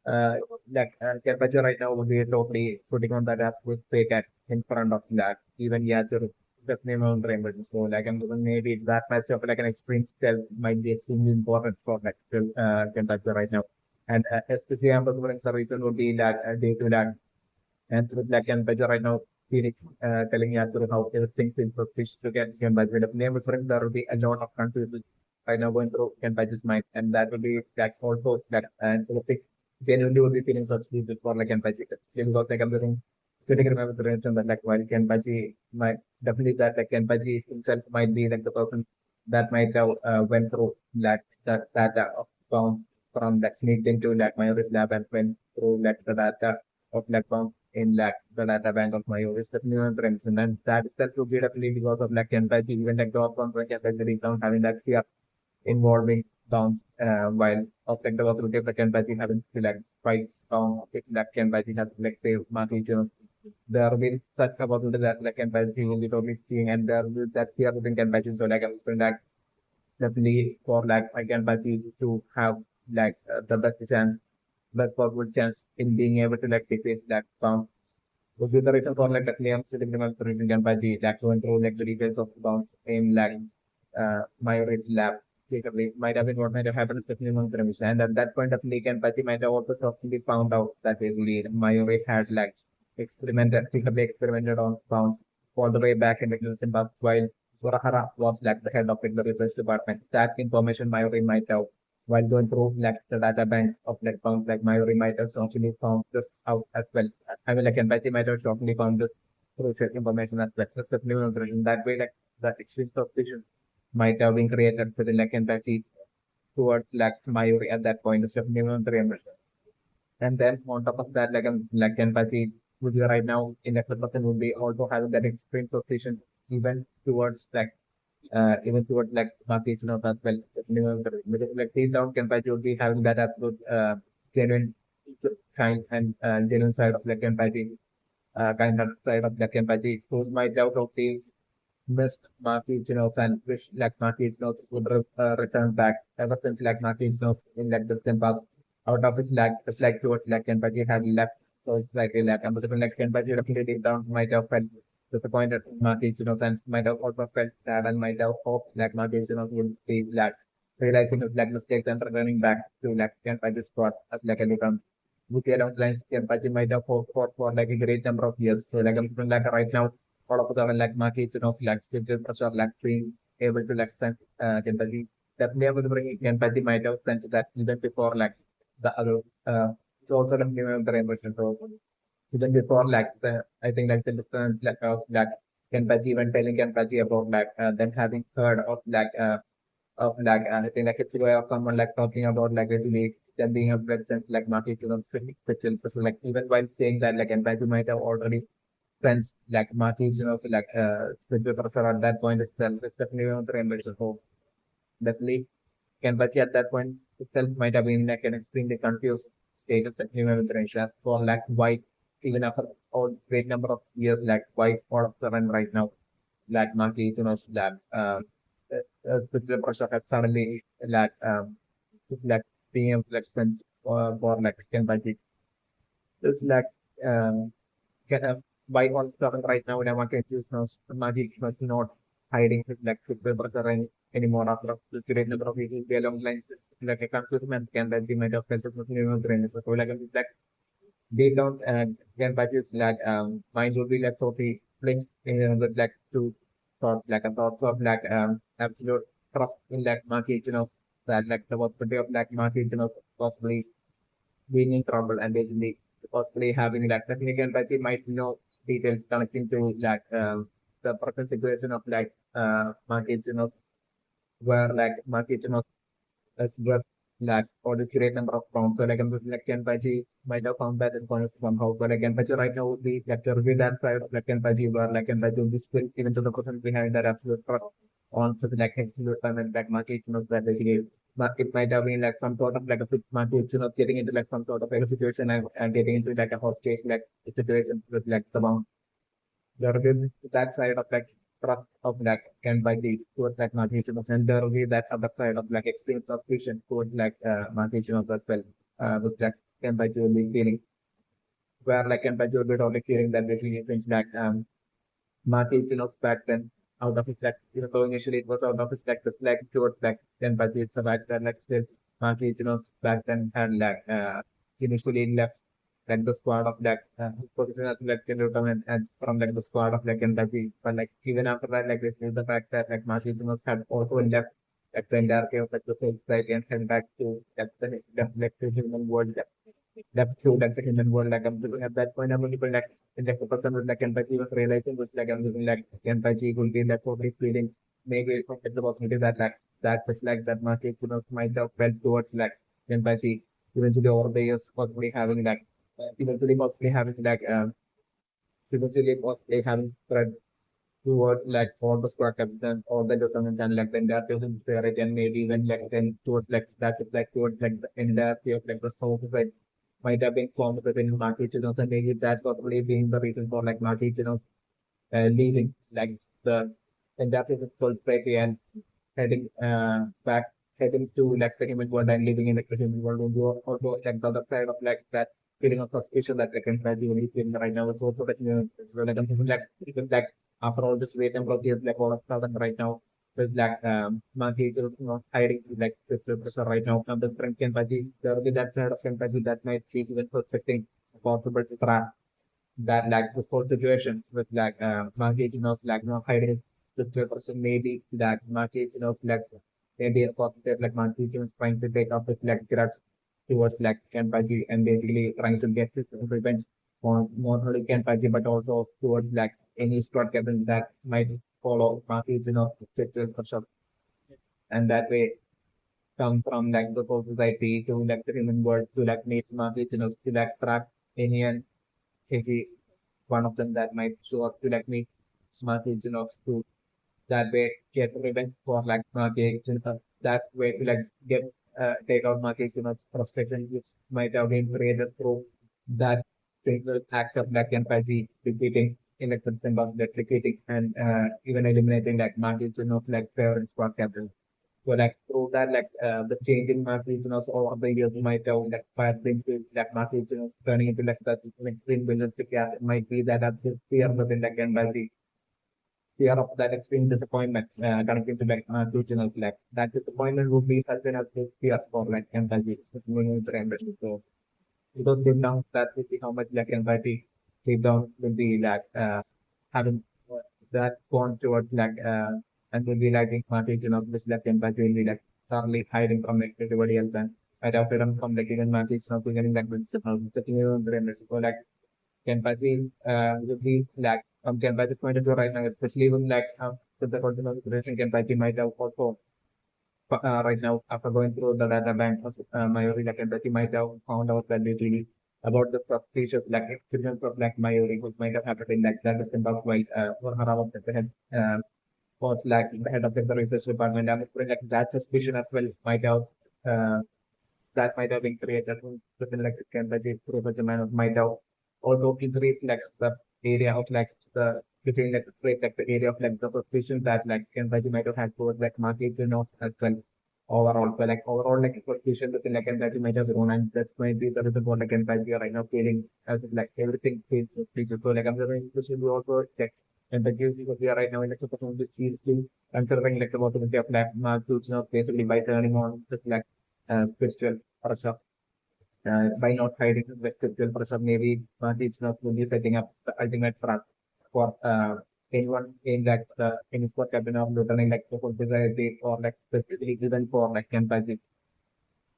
uh, like temperature right now would be totally putting on that app with fake at in front of that. Even yeah, so that's name on rainbow. So like I'm thinking maybe that much of like an extreme stealth might be extremely important for like still temperature right now. And especially I'm looking the reason would be that due to that and with like temperature right now feeling telling you actually how everything feels so fish to get temperature. Definitely different there will be a lot of confusion right now going through temperature's mind and that will be like also that and genuinely would be feeling such deep for like Kenpachi. Because like I'm thinking, still remember the instance that like while Kenpachi might definitely that like Kenpachi himself might be like the person that might have went through that found from that sneaked into like Mayuri's lab and went through like the data of like bounds in like the data bank of Mayuri's definitely one mention and that itself would be definitely because of like Kenpachi even like the outbound from Kenpachi down having that fear involving down while of like the possibility of the Kenpachi having to like fight down if like Kenpachi has like say Marty Jones. There will be such a possibility that like Kenpachi will be totally skiing and there will be that fear within Kenpachi. So like I'm saying like definitely for like I Kenpachi to have like the best chance, best possible chance in being able to like defeat that bounce. Would be the reason for like definitely I'm still remembering Kenpachi like to control like the details of bounce in like Mayuri's lab secretly might have been what might have happened is definitely among the remission. And at that point of Leak and Pachi might have also shortly found out that basically Mayuri had like secretly experimented on bounce all the way back in the Zimbabwe while Urahara was like the head of the research department. That information Mayuri might have while going through like the data bank of like bounce like Mayuri might have shortly found this out as well. I mean like and Pachi might have shortly found this crucial information as well. That's definitely one of the reasons. That way like that extreme suspicion might have been created for the like empathy towards like Mayuri at that point is definitely one of the reimbursement. And then on top of that, like empathy would be right now elected person would be also having that extreme suspicion even towards like even towards like markets as well. Definitely one of the because like these down empathy would be having that absolute genuine kind and genuine side of like empathy, kind of side of like empathy. Those might doubt of the missed Marquinhos and wish like Marquinhos would return back ever since like Marquinhos in like the past out of his like towards like Kenpachi had left So it's like I'm like Kenpachi definitely deep down might have felt disappointed in Marquez, and might have also felt sad and might have hoped like Marquez, would be like realizing his like mistakes and returning back to like Kenpachi's squad as like a Luton. Looking along the lines, Kenpachi might have hoped for like a great number of years. So like I'm feeling like right now, all of a sudden like Marquez, like still pressure like being able to like send Kenpachi definitely able to bring Kenpachi might have sent that even before like the other it's also the minimum the reimbursement. So even before like the I think like the different like of like Kenpachi even telling Kenpachi about like them having heard of like I think like it's a way of someone like talking about like basically them being a presence like Maki so like even while saying that like Kenpachi might have already sent like Maki so like spiritual pressure at that point itself. It's definitely one of the reimbursement. So definitely Kenpachi at that point itself might have been like an extremely confused state of the human generation. So like why even after all great number of years, like why all of a sudden right now, like Maki like with the pressure have suddenly like being able to like spend for like Kenpachi. It's like um get why all of a sudden right now Maki is not hiding his like with the pressure anymore after this great number of years. The along lines like a confusement can that be might have felt something in the so like deep down again budgets like mine would be like totally split with like two thoughts like a thoughts of like absolute trust in like market that like the possibility of like market possibly being in trouble and basically possibly having like technical budget might know details connecting to like the present situation of like market where like market as well like for this great number of pounds. So like I'm just like Kenpachi might have found that in points somehow. But like Kenpachi right now would be like to review that side of like Kenpachi where like Kenpachi would be still even to the person behind that absolute trust on to the like absolute and like market that basically it might have been like some sort of like a fit market getting into like some sort of like a situation and getting into like a hostage like situation with like the bounce there will be that side of like trust of like can budget towards like marketing and there will be that other side of like extreme suspicion towards like marketing as well with like can budget will be feeling where like can budget will be totally feeling that basically things like marketing back then out of his like so initially it was out of his like the slack towards like can budget so back then like still marketing back then and like initially left like the squad of like position as like can return and from like the squad of like Kentucky. But like even after that, like this is the fact that like Marquinhos had also left like the entire of like the same side and head back to like the human world left to like the human world like I'm looking at that point I'm looking like in like the person with like Kentucky was realizing was like I'm looking like Kentucky would be like totally feeling maybe it's not the possibility that like that was like that Marquinhos might have felt towards like Kentucky eventually over the years possibly having like eventually possibly having like eventually possibly having spread towards like all the squad captain all the lieutenants and like the entire team right and maybe even like then towards like that is like towards like the entirety of like the south side might have been formed within Marquinhos and maybe that's possibly being the reason for like Marquinhos leaving like the entirety of society and heading back heading to like the human world and living in like, the human world and also like the other side of like that feeling of suspicion that like gradually feeling right now is also that so, like I'm thinking like even like after all this wait number of years like all of a sudden right now with like monkey is hiding like physical pressure right now from the different Kenpachi there will be that side of Kenpachi that might see even suspecting a possible trap that like this whole situation with like market like hiding the person maybe that market like maybe a positive like market is trying to take off his like grudge towards like Kenpachi and basically trying to get his revenge on not only Kenpachi but also towards like any squad captain that might follow market for sure and that way come from like the whole society to like the human world to like meet market to like track any and maybe one of them that might show up to like me smart agent of to that way get revenge for like market agent that way to like get take out market agent of frustration which might have been created through that single act of black and Paji defeating elected symbols that defeating and even eliminating like market agent of like parents squad captain. So like through that, the change in market regions over the years might have like fired into like market regions turning into like that like green billions to gap. It might be that at this fear within like and by the fear of that extreme disappointment connecting to like regional like that disappointment would be such an active fear for like empathy. So because deep down that will be how much like empathy deep down will be like having that gone towards and will be lacking marketing of this like empathy will be like thoroughly hiding from like everybody else and right after them from like even markets not getting like with so like empathy will be like from empathy point of view right now, especially when like with the continuous generation empathy might have also right now, after going through the data bank of Mayuri, like that you might have found out that literally about the suspicious like experience of like Mayuri, which might have happened in like that is about quite for her about the head was like the head of the research department. I'm afraid like that suspicion as well might have uh, that might have been created within like the Kentucky Professor Man might have although increase like the area of like the between like the area of like the suspicion that like Kentucky might have had towards like market as well overall. But like overall like suspicion within like Kentucky might have grown and that might be the reason for like Kentucky right now feeling as if like everything feels suspicious. So like I'm saying this should be also check Kentucky because we are right now in like the performance seriously considering like the possibility of like mass basically by turning on just like spiritual pressure. By not hiding the spiritual pressure, maybe it's not really setting up the ultimate trap for anyone in that in for cabin of lieutenant like the full society or like specifically even for like empathy.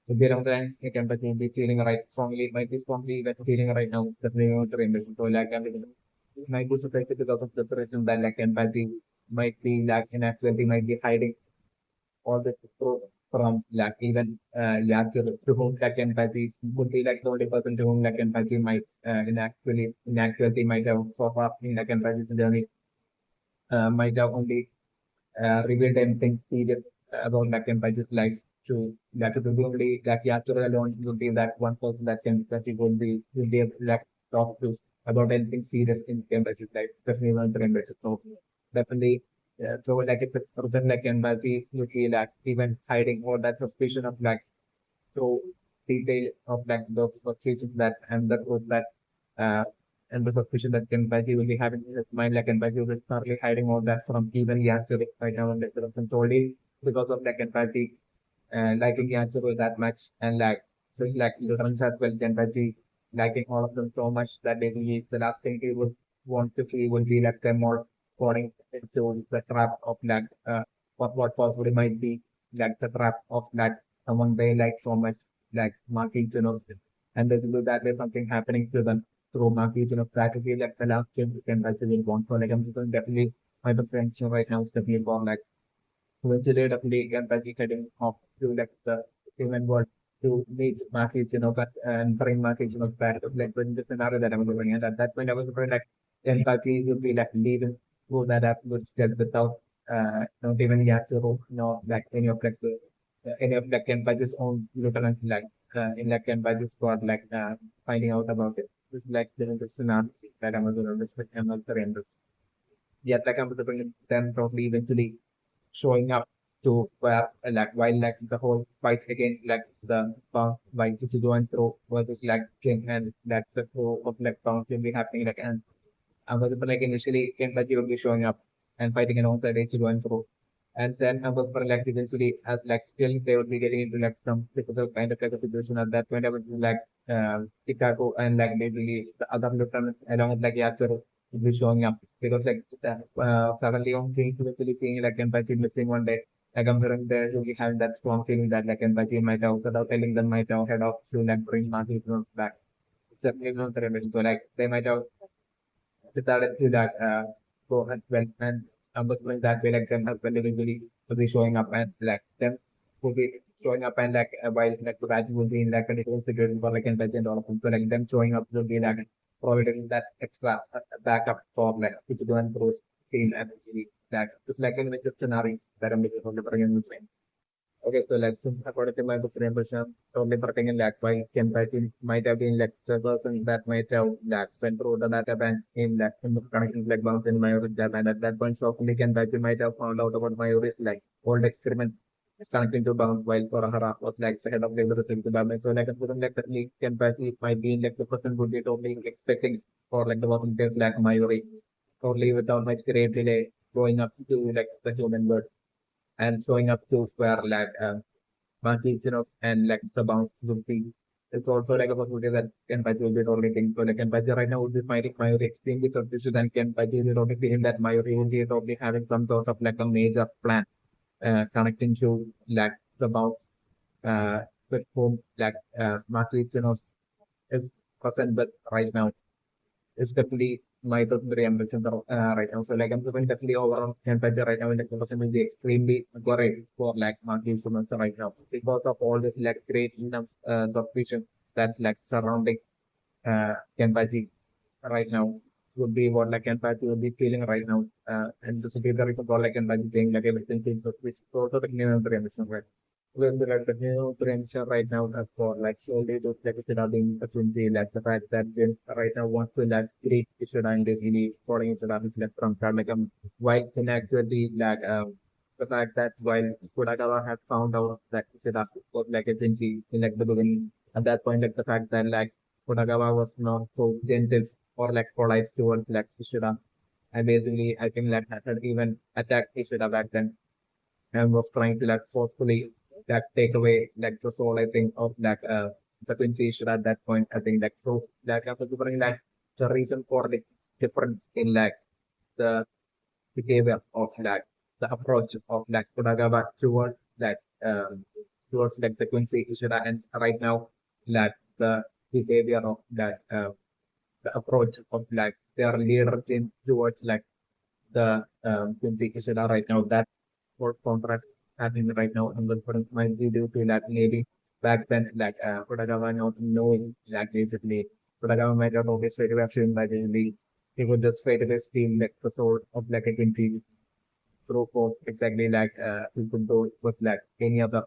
So there on the end, like empathy be feeling right strongly, might be strongly even feeling right now, definitely not the emotion. So like I'm might be society because of the reason that like empathy might be like in actuality might be hiding all the people from like even to whom like empathy would be like the only person to whom like empathy might in actuality might have so far in like empathy journey might have only revealed anything serious about like empathy like to like to the only like Yatra alone would be that one person that can that he would be able to like talk to about anything serious in empathy like definitely one friend so definitely so like if the person like empathy would be like even hiding all that suspicion of like through detail of like the suspicion that and the proof that uh, and the suspicion that empathy will be having in his mind like empathy will be thoroughly hiding all that from even Yatsuri right now and like the person told it because of like empathy liking Yatsuru that much and like just like Lutheran as well empathy liking all of them so much that they believe the last thing he would want to see would be like them more falling into the trap of like what possibly might be like the trap of that someone they like so much like markings and basically that there's something happening to them through markings that would be like the last thing we can actually want for like I'm just definitely my preference right now is definitely for like eventually definitely empathy heading off to like the human world to meet markets, but and bring markets, back to like when the scenario that I was looking at that point I was looking like empathy would be like leading through that approach that without not even Yatsuro, like any of like empathy's own lieutenants like in like empathy squad like finding out about it. It's like the scenario that I was looking at yet like I'm going to bring them probably eventually showing up to where like while like the whole fight against like the like which is going through versus like Jin and that the flow of like bounce will be happening like and was like initially Kenpachi will be showing up and fighting alongside H going through. And then I was like eventually as like still they would be getting into like some difficult kind of like a situation at that point I would be like Chicago and like maybe the other lieutenants along with like Yatsuro would be showing up because like suddenly on things eventually seeing like Kenpachi missing one day. Like I'm hearing they will be having that strong feeling that like Kenpachi might have without telling them might have head off to like bring Maki back. It's definitely not the remedy. So like they might have decided to that go and when and going that way like them husband eventually will be showing up and like them will be showing up and like while like the badge will be in like a different situation for like and all of them. So like them showing up will be like providing that extra backup for like which is doing through team and actually like it's like in the scenario that I'm looking for the bringing okay, so like since according to my book impression, only pertaining like why Kenpachi might have been like the person that might have like sent through the data bank in like in the connection like bounce in Mayuri's job and at that point so only Kenpachi might have found out about Mayuri's like old experiment is connecting to bounce while Korahara was like the head of labor received the government. So like I'm like that league can might be like the person would be totally expecting for like the volunteers like Mayuri totally without much great delay going up to like the human world and showing up to square like markets, and like the bounce would be it's also like a possibility that Kenpachi will be totally thing. So like Kenpachi right now would be fighting Mayuri extremely suspicious and Kenpachi is totally feeling that Mayuri will be totally having some sort of like a major plan connecting to like the bounce with whom like markets, is present with right now. It's definitely my top three ambitions right now. So like I'm saying definitely overall temperature right now in the person will be extremely worried for like market semester right now because of all this like great enough suspicion that like surrounding Kenpachi right now would be what like Kenpachi would be feeling right now. And this would be the reason for like Kenpachi saying like everything is which is also the new ambition right. Well, like the new potential right now as for like solely those like surrounding the Quincy, like the fact that Jin right now wants to like create issue and basically following it around his left from card like while can actually like the fact that while Kodagawa had found out that Ishida was like a Jinji in like the beginning at that point like the fact that like Kodagawa was not so gentle or like polite towards like Ishida and basically I think like had even attacked Ishida back then and was trying to like forcefully like take away like the soul I think of like the Quincy issue at that point I think like so like after considering like the reason for the difference in like the behavior of like the approach of like Kodagawa towards like the Quincy issue and right now like the behavior of like the approach of like their leader team towards like the Quincy Ishida right now that for contract happening right now and the current might be due to that maybe back then like Kodagawa not knowing like basically Kodagawa might have always straight away assumed that he would just straight away steal like the sword of like a Quincy through force exactly like he could do with like any other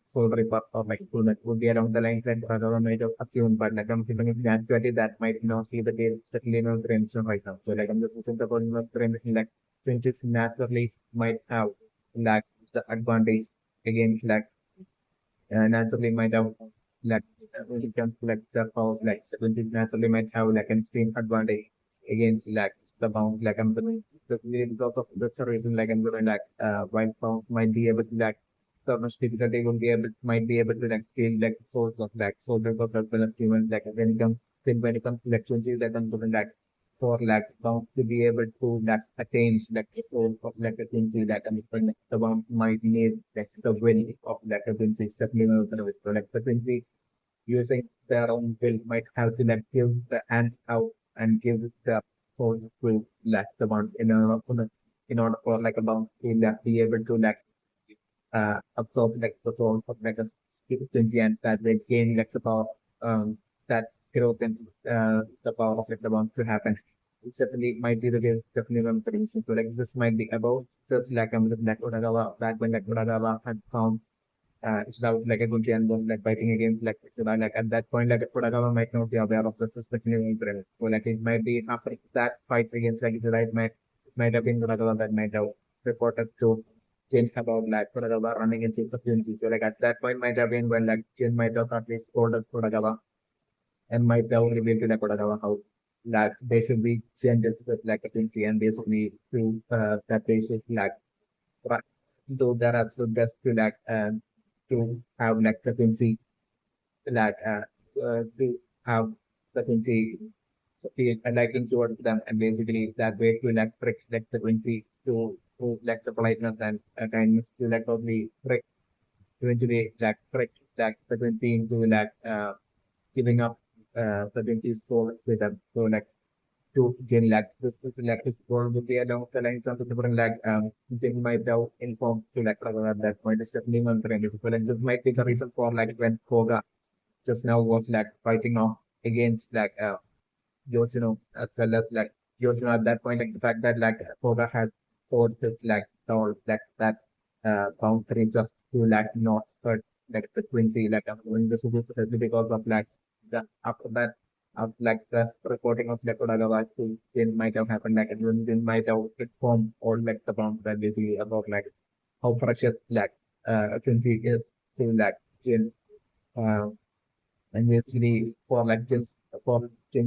soul reaper or like crewman would be along the lines that Kodagawa might have assumed but like I'm thinking in actuality that might not be the case especially in the rendition right now. So like I'm just using the word rendition like Quincy's naturally might have like the advantage against like naturally might have like when it comes to like the power like Quincy naturally might have like an extreme advantage against like the bound like I'm doing because of this reason like I'm doing like while bound might be able to like so much difficulty would be able might be able to like steal like souls of like soldiers of as well as humans like when it comes still when it comes to like Quincy like I'm doing like for like bound to be able to like attain like the goal of like a Quincy like the bound might need like the will of like a Quincy definitely not gonna so like the Quincy using their own will might have to like give the hand out and give the soul to like the bound in order for like a bound to like be able to like absorb like the soul of like a Quincy and that they gain like the power that growth and the power of like the bound to happen. It's definitely might be the case, definitely one prediction. So like this might be about just like I'm looking at Uragawa back when like Uragawa had found Ishida was like a good and was like fighting against like Ishida. Like at that point like Uragawa might not be aware of this, especially when premise. So like it might be after that fight against like Ishida, it might have been Uragawa that might have reported to Jin about like Uragawa running into the Quincy. So like at that point might have been when like Jin might have at least scolded Uragawa and might have revealed to like Uragawa how that they should be gentle with like a Quincy and basically to that they should like try do their absolute best to like to have like the Quincy like to have the Quincy feel a liking towards them and basically that way to like trick like the Quincy to like the politeness and kindness to like probably trick eventually like trick like the Quincy into like giving up the Quincy's soul with them. So like to Jin like this is like his goal would be along the lines of the different like Jin might have informed to like rather at that point it's definitely one trend and this might be the reason for like when Koga just now was like fighting off against like Yoshino as well as like Yoshino at that point like the fact that like Koga had fought his like soul like that boundary just to like not hurt like the Quincy like when this is especially because of like the after that of like the reporting of like Odagawa to Jin might have happened like and Jin might have informed all like the bounds that basically about like how precious like Quincy is to like Jin, uh, and basically for like Jin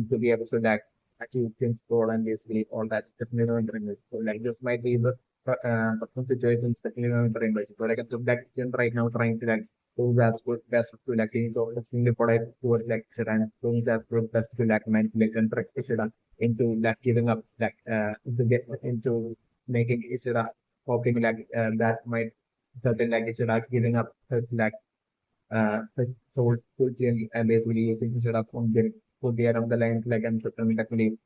to be able to like achieve Jin's goal and basically all that definitely going to English. So like this might be the some situations definitely going to English. So like to like Jin right now trying to like do the absolute best to like so definitely product towards like Shiran doing the absolute best to like manipulate and trick Shiran into like giving up like into get into making Ishida hoping like that might certain like Ishida giving up like sold to Jim and basically using instead of from Jim would be around the lines like I'm technically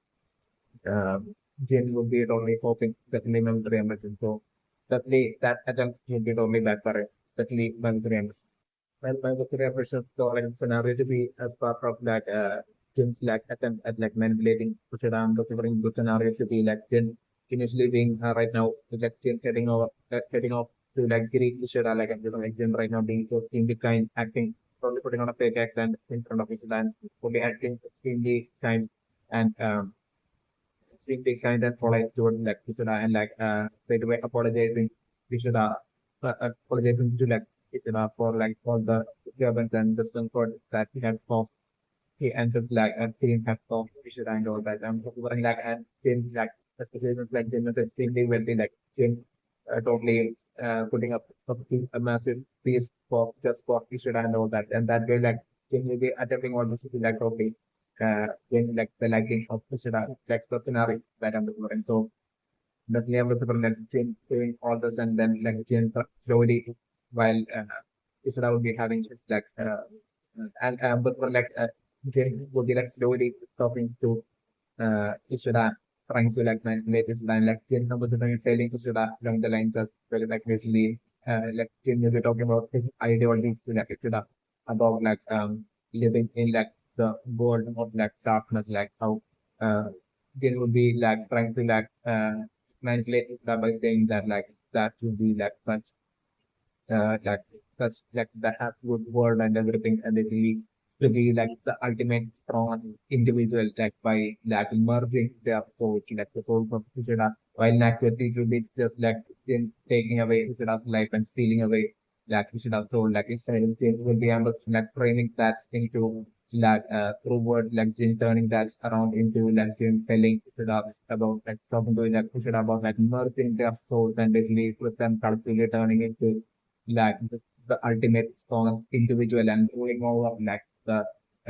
uh, Jim would be totally hoping definitely memory emergence. So definitely that attempt would be totally backfired. Definitely memory emergence. Well, memory emergence story scenario to be as part of that Jim's like attempt at like manipulating Kushida considering the scenario to be like Jim initially being right now like Jim heading off to like greet Kushida like I'm like Jim right now being so extremely kind acting probably putting on a fake accent in front of Kushida and probably acting extremely kind and extremely kind and polite towards like Kushida and like straight away apologizing Kushida apologizing to like Kushida for like all the disturbance and discomfort that he had caused he entered like a team have competition and all that. I'm running like and Jim like especially like Jim is extremely wealthy like Jim totally putting up a massive piece for just for Ishida and all that. And that way like Jim will be attempting all this to like totally in like the liking of Ishida like the scenario that I'm referring. So definitely I was like Jim doing all this and then like Jim slowly while Ishida would be having like and but for like Jim would be like slowly talking to Ishida, trying to like manipulate Ishida, and like Jim was telling Ishida along the lines of well, like basically like Jim is talking about his ideology to like Ishida about like living in like the world of like darkness, like how uh Jim would be like trying to like manipulate Ishida by saying that like that would be like such like such like the absolute world and everything and really to be like the ultimate strong individual like by like merging their souls like the soul of Ishida while naturally it will be just like Jin taking away Ishida's life and stealing away like Ishida's soul like Jin will be able to like training that into like through word like Jin turning that around into like Jin telling Ishida about like talking to like Ishida about like merging their souls and basically with them culturally turning into like the ultimate strongest individual and ruling over like the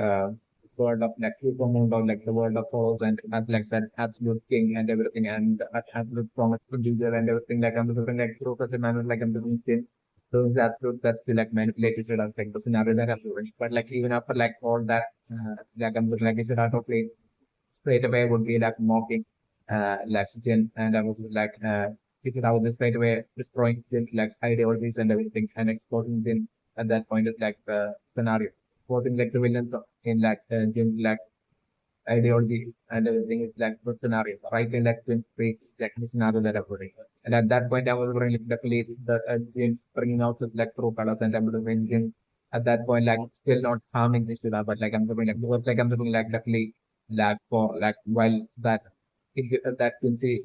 uh, world of like supermoon or like the world of souls and as like that absolute king and everything and the absolute strongest individual and everything like I'm looking like Professor Manuel like I'm doing sin. So it's absolute best to like manipulate it like the scenario that I'm doing. But like even after like all that like I'm looking like it's a totally straight away would be like mocking like Jin and I was like figured out this straight away destroying Jin's like ideologies and everything and exposing Jin at that point is like the scenario. Exposing like the villains in like Jin's like ideology and everything is like the scenario. Right in like Jin's fate like the scenario that I'm putting. And at that point I was going like definitely the Jin bringing out his like true colors and I'm doing Jin at that point like still not harming Ishida but like I'm doing like because like I'm doing like definitely like for like while that that can say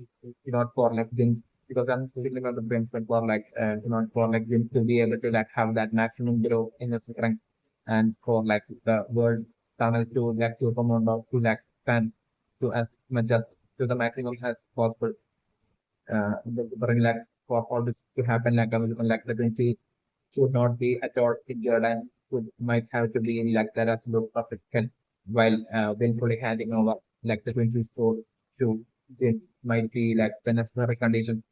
not for like Jin because I'm speaking about the principle for like not for like Jin to be able to like have that maximum growth in his strength and for like the world tunnel to like to come on to like expand to as much as to the maximum as possible. But like for all this to happen like I was like the Quincy should not be at all injured and would might have to be in like that absolute perfection while willfully handing over like the Quincy's soul to Jin might be like the necessary condition.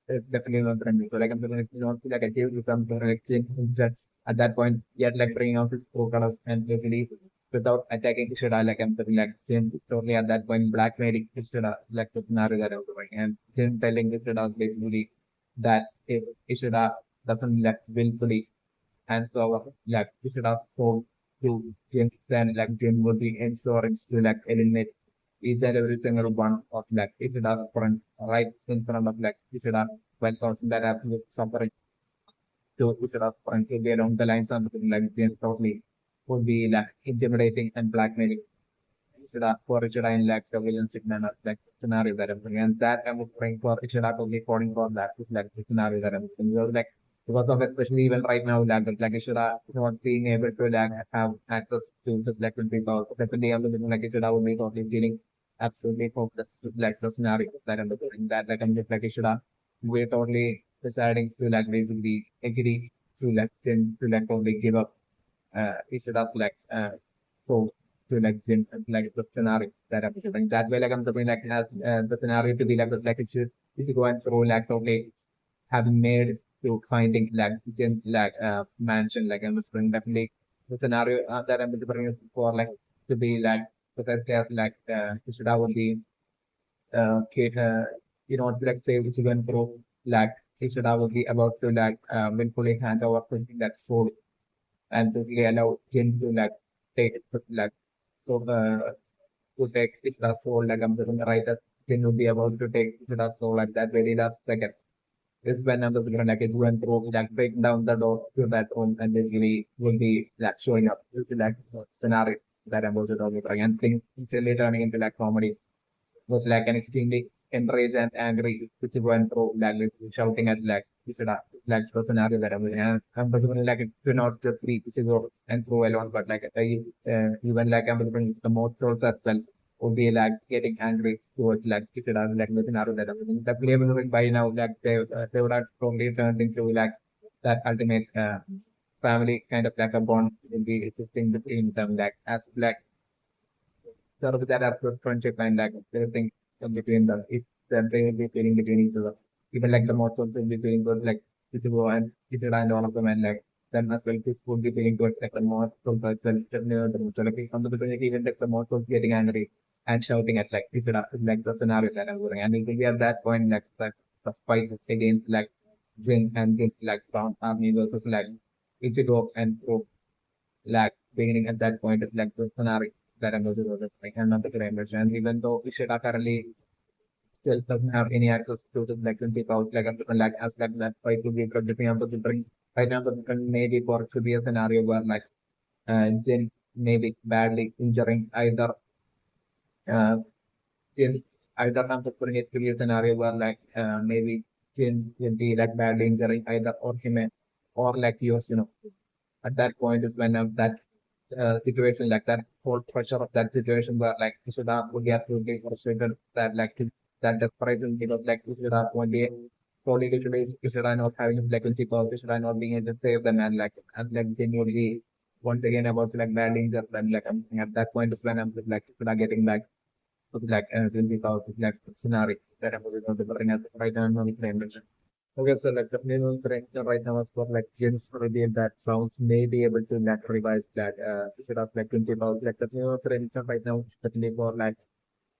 It's definitely not friendly. So like I'm gonna not be like achieved with some correction instead at that point yet like bringing out his true colors and basically without attacking Ishida like I'm feeling like Jin totally at that point blackmailing Ishida is like the scenario that I'm doing and Jin telling Ishida basically that if Ishida doesn't like willfully and so like we should have sold to Jim then like Jim would be ensuring to like eliminate each and every single one of like it should have front right in front of like it should have well causing that absolute suffering to it should have front to be along the lines of like Jim totally would be like intimidating and blackmailing Ishida for Ishida in like the villain manner like scenario that I'm doing and that I'm praying for Ishida to be falling for that is like the scenario that I'm doing. because of especially even right now, like Ishida not being able to have access to this like will be about definitely I'm looking like Ishida would be totally feeling absolutely hopeless like the scenario that I'm looking that like I'm just like Ishida we're totally deciding to like basically agree to like Jin to like totally give up Ishida's like so to like Jin like the scenarios that I'm looking that way like I'm looking like as the scenario to be like it's going through like totally having made to finding like like mansion like I'm whispering definitely the scenario that I'm whispering is for like to be like because there's like should have be you know like say which is going through like it should have be about to like willfully hand over something that soul and basically allow Jin to like take it like so to take it that soul like I'm just right that Jin will be able to take it that soul like that very last second is when I'm looking like it's going through like breaking down the door to that room and basically will be like showing up to like scenario that I'm also talking about. And things it's really turning into like comedy was like an extremely enraged and angry which is going through like literally shouting at like like the scenario that I'm particularly like it to not just be physical and through alone but like I even like I'm looking the more souls as well would be like getting angry towards like Kishida, like the scenario that the player will win by now like they would have probably turned into like that ultimate family kind of like a bond will be existing between them like as like sort of that absolute friendship and like everything in between them. It's that they will be feeling between each other. Even like the most of them be feeling good, like Ichigo and Ishida and all of them, and like then as well, this would be feeling good, like the most of the near the most like from the beginning, even like the most of getting angry and shouting at like Ishida, like the scenario that I'm going, and it will be at that point like the fight against like Jin and Jin like Brown Army versus like Ichigo and Pro like beginning at that point is like the scenario that I'm also like I'm not the correct and even though Ishida currently still doesn't have any access to the like 20 pouch like I'm like as like that fight to be producing I'm bring right now the maybe for it should be a scenario where like Jin maybe badly injuring either uh Jin either I'm just putting it to be a scenario where like maybe Jin will be like badly injuring either or him or like yours, you know. At that point is when that situation like that whole pressure of that situation where like you should have would get to be frustrated that like that desperation because like you should have one day solely literally you should have not having like principle you should have not being able to save them and like genuinely once again about like bad danger then like I'm at that point is when I'm like you should have getting back to like principle like scenario that I was going to bring as right now on the frame. Okay, so like the minimum correction right now is for like James revealed that sounds may be able to like revise that instead of like principles. Like the minimum correction right now is definitely for like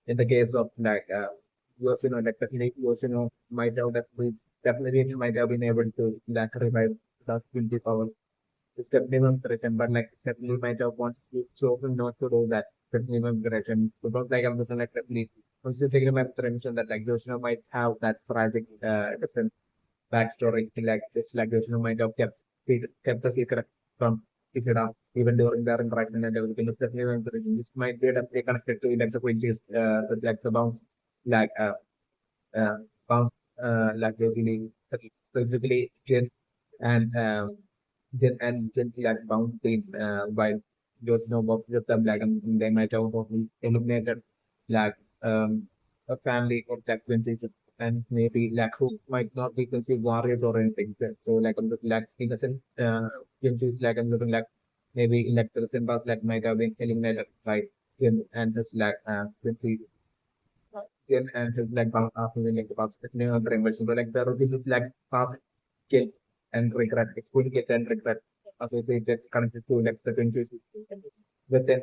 in the case of like Yoshino, like definitely Yoshino might have that we definitely might have been able to like revive the 20 power. It's the minimum correction, but like definitely might have wanted to chosen not to do that the minimum correction because like I'm just like definitely considering my correction that like Yoshino might have that tragic different backstory like this like there's no mind of kept the secret from Ikeda even during their interaction and everything is definitely going to this might be definitely connected to like the quinches like the bounce like uh bounce like basically specifically Jin and Jin's like bounce team while those no both of them like they might have totally eliminated like a family of like quinces and maybe like who might not be considered warriors or anything. So like I'm looking like innocent Jin's like I'm looking like maybe like the symbols like might have been eliminated by Jin and his like quincy Jin and his like bound after the like past new version. So like the routine is like past guilt and regret, excluding guilt and regret associated connected to like the quincies within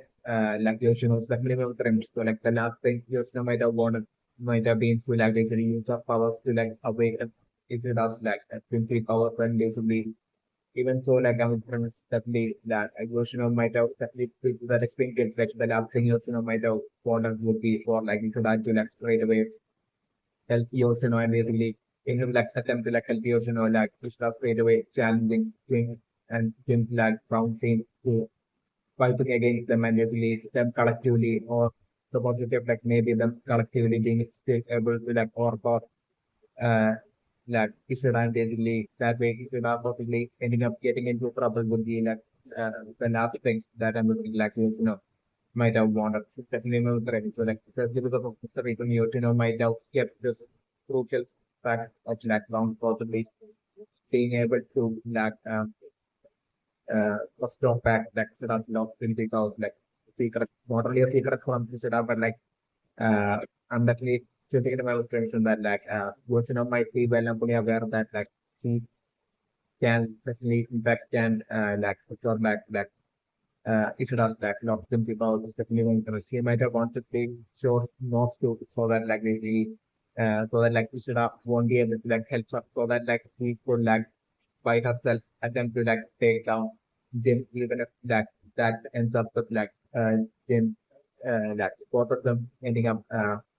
like Yoshino's like minimum trims. So like the last thing Yoshino might have wanted might have been to like basically use of powers to like awaken if it has like a 20 power and basically even so like I'm definitely that like, Yoshino might have definitely to that explain get like the last thing Yoshino might have wanted would be for like to that to like straight away help Yoshino and basically in him like attempt to like help Yoshino like to start straight away challenging Jin and Jin's like found thing to fighting against them and basically them collectively or the positive like maybe them collectively being still able to like or like Ishida basically that way Ishida possibly ending up getting into trouble would be like the last things that I'm looking like might have wanted to definitely move ready. So like just because of this reason might have kept this crucial fact of like long possibly being able to like first off back like Ishida love will be out like secret not only a secret from Ishida but like uh, I'm definitely still thinking about tradition that like might be well and fully aware of that like he can certainly in fact can like for sure like it should have like lots of people is definitely going to he might have wanted to shows not to so that like we so that like we should have won't be able to like help her so that like he could like by herself attempt to like take down Jim even if that ends up with like Jim like both of them ending up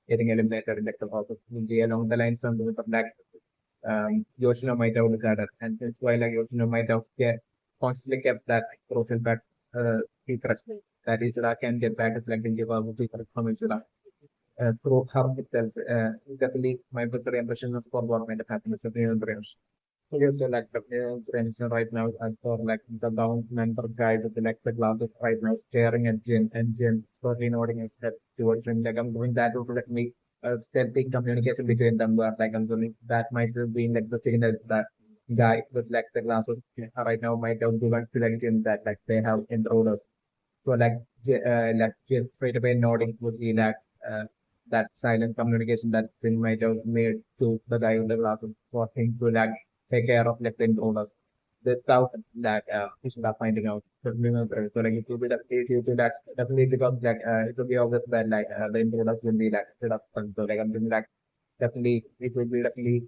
getting eliminated in like the process will be along the lines of like Yoshino might have decided and that's why like Yoshino might have constantly kept that crucial back secret that Ishida can get back as like the give up secret from Ishida through her itself definitely my better impression of for what might have happened is definitely yes, so like the attention right now as for like the down member guy with the like the glasses right now staring at Jin and Jin slowly nodding his head towards him. Like I'm doing that to let me stealthy communication between them where like I'm doing that might have been like the signal that guy with like the glasses right now might have given to like Jin that like they have intruders. So like Jin straight away nodding would be like that silent communication that Jin might have made to the guy with the glasses for him to like take care of like the intruders without that he should have finding out. So remember, so like it will be it will be that definitely because like it will be obvious that like the intruders will be like set up so like I'm thinking like definitely it will be definitely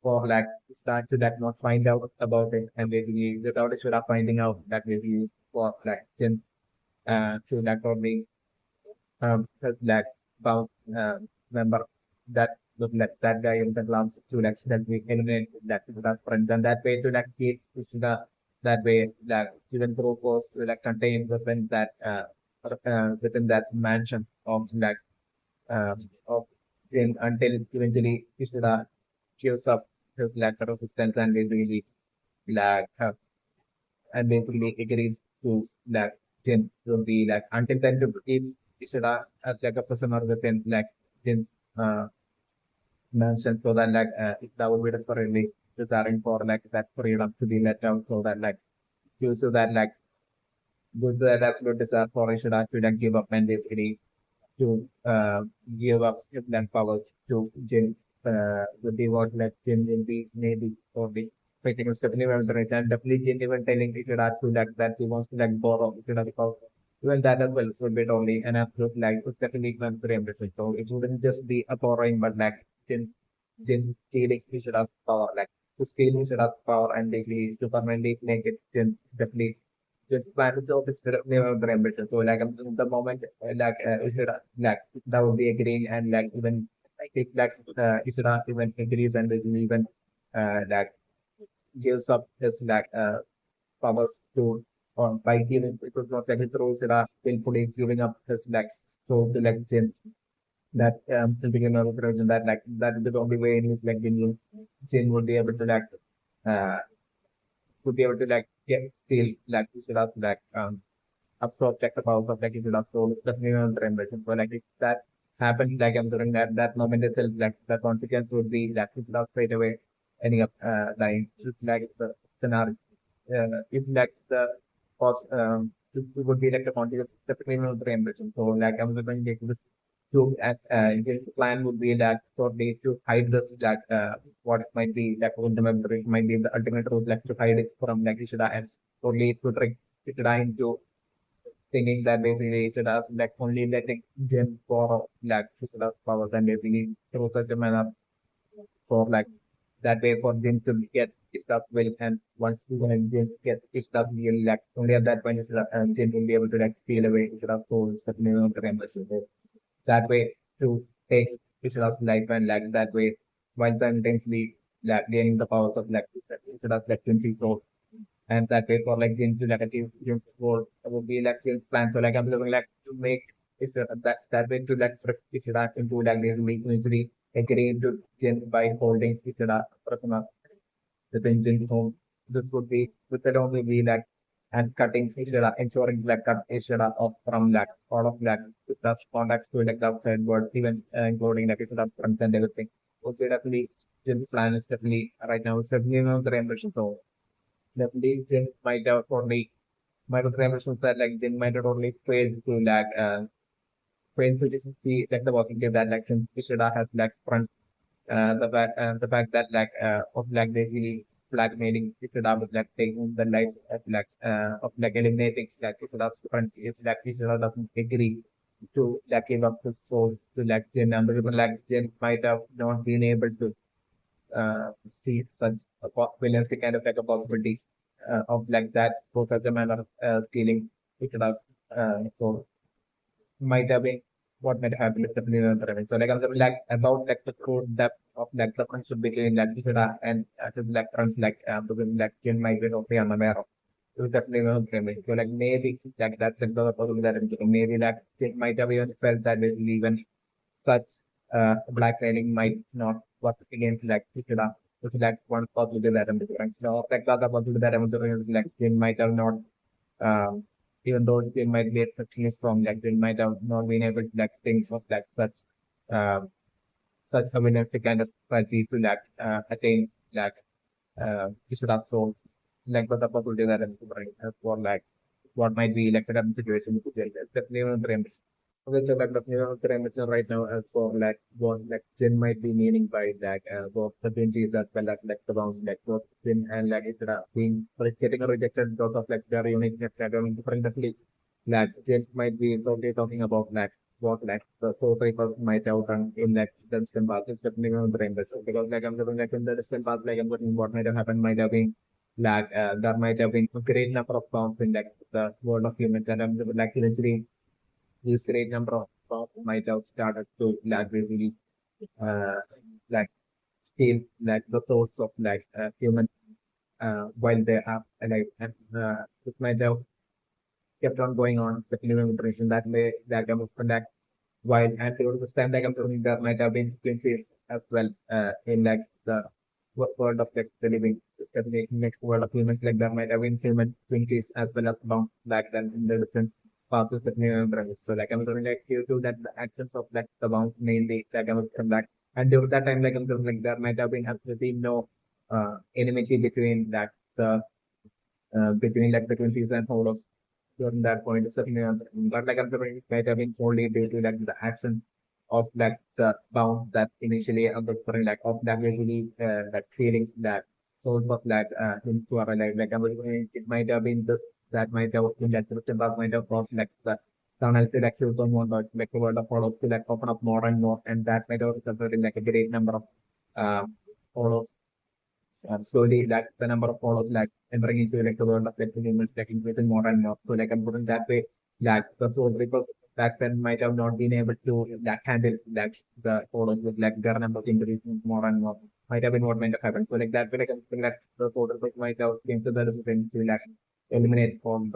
for like start to like not find out about it and basically without it should have finding out that maybe for like since to like probably has like found member that look like that guy in the class to like that we eliminate that friend and that way to like keep the that way like even group was to like contain within that mansion of like of him until eventually Ishida gives up his letter of resistance and basically like and basically agrees to like Jin will be like until then to keep Ishida as like a prisoner within like Jin's mansion so that like that would be desperately desiring for like that freedom to be let out so that like due to that like due to that absolute desire for Ishida to like give up and basically to give up his land power to Jin would be what like Jin will be maybe or the fighting is definitely well right and definitely Jin even telling Ishida to like that he wants to like borrow Ishida because even that as well would be only an absolute like it's definitely very ambitious. So it wouldn't just be a borrowing but like Jin stealing Ishida's power like to steal Ishida's power and basically to permanently make it Jin definitely just plan is of never very ambitious. So like the moment Ishida like that would be agreeing and like even like if like Ishida even agrees and basically even like gives up his powers to by giving it was not like he throws Ishida willfully giving up his like so to like Jin that still became a version that like that is the only way in which like Jin would be able to like uh would be able to like get still like instead of like absorb check the powers of like instead of soul it's definitely not ambition. So like if that happened like I'm during that moment itself like the consequence would be that instead of straight away ending up dying. It's like the scenario. If like the cause it would be like the consequence definitely not the ambition. So like I'm going to take this so his plan would be that for they to hide this that what it might be that ultimately it might be the ultimate route like to hide it from like Ishida and only to trick Ishida into thinking that basically Ishida's like only letting Jin for like Ishida's powers and basically through such a manner for like that way for Jin to get Ishida's will and once Jin get Ishida's will like only at that point Jin will be able to like steal away Ishida's soul, especially on the embassy that way to take Ishira's life and like that way while simultaneously like gaining the powers of like Ishira's like Quincy soul and that way for like Jin to like achieve Jin's goal would be like Jin's plan. So like I'm looking like to make Ishira that way to like trick Ishira into like basically eventually agreed to Jin by holding Ishida prisoner within Jin's home. This alone will be like and cutting Ishida, ensuring like cut Ishida off from like all of like the contacts to like the outside world, even including like Ishida's friends and everything. Also, definitely Jin's plan is definitely right now it's definitely not the ambition. So definitely Jin might have only might have ambitions that like Jin might have only failed to like failed to see like the positive that like since Ishida has like front the fact that of like basically blackmailing Ishida with like taking the life of like eliminating like Ishida's friend if like Ishida doesn't agree to like give up his soul to like Jin and even like Jin might have not been able to see such a realistic kind of like a possibility of like that both as a manner of stealing Ishida's soul might have been what might happen is definitely another event. So like I'm saying, like about like the core depth of like the friendship between like Ishida and his like friends between like Jin might be okay I'm aware of. It was definitely another event. So like maybe like that's another possible that I'm getting. Maybe like Jin might have even felt that basically even such blackmailing might not work against like Ishida. Which is like one possibility that I'm different. So like the other possibility that I'm doing like Jin might have not um, even though they might be exceptionally strong, like they might have not been able to like think of like um, such awareness to kind of proceed to like attain like you should have sold like what the possibility that I'm bring for like what might be like the current situation. It's definitely one of the okay, so like definitely one of the ambition right now as for like what like Jin might be meaning by like both the Benjis as well as like the bounce like both Jin and like it's being like getting rejected because of like their uniqueness like I mean differently like Jin might be totally talking about like what like the soul people might have done in like the distant past. It's definitely one of the ambition because like I'm looking like in the distant past like I'm looking what might have happened might have been like there might have been a great number of bounds in like the world of humans and I'm like eventually this great number of might have started to like basically uh, like steal like the souls of like human while they are alive and it might have kept on going on especially with information that way that kind of contact while and during this time like I'm talking there might have been twinsies as well in like the world of like the living especially in next world of humans like there might have been human twinsies as well as bound back then in the distant past that we remember. So like I'm talking like due to that the actions of like the bound mainly like I was from that and during that time like I'm talking like there might have been absolutely no enmity between that the between like the twinsies and hollows during that point. Certainly, but like I'm saying, it might have been only due to like the action of like the bounce that initially on the current like of that really like feeling that souls of like him to are alive. Like I was saying, it might have been this that might have been that Christian path might have caused like the tunnel to like shoot on one like the world of follows to like open up more and more, and that might have resulted in like a great number of follows and slowly like the number of follows like entering into like the world of like humans like increasing more and more. So like I'm putting that way, like the soul because back then might have not been able to like handle like the follows with like their numbers increasing more and more. Might have been what might have happened. So like that way like I'm thinking like the soul because might have came to the decision to like eliminate from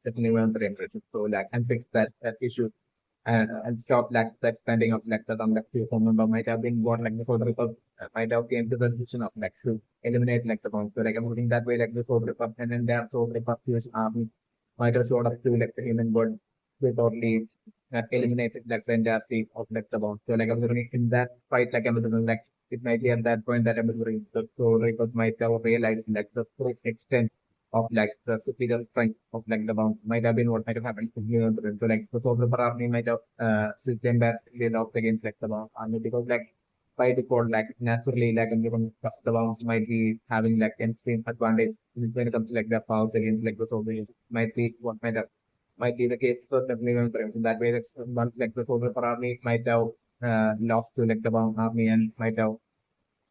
definitely one of the impressions. So like and fix that issue and stop like the expanding of like the like few member might have been what like the soul because might have came to the decision of like to eliminate like the bomb. So like I'm putting that way like the soul repub and then their soul repub army might have showed up to like the human world to totally eliminated like the entirety of like the bomb. So like I'm putting in that fight like I'm putting like it might be at that point that I'm putting the soul repub might have realized like the full extent of like the superior strength of like the bound might have been what might have happened to you. So like the Solar army might have system that they locked against like the bound army because like by default like naturally like the bounds might be having like extreme advantage when it comes to like their powers against like the soldiers might be what might be the case so definitely so that way like, once like the Solar army might have lost to like the bound army and might have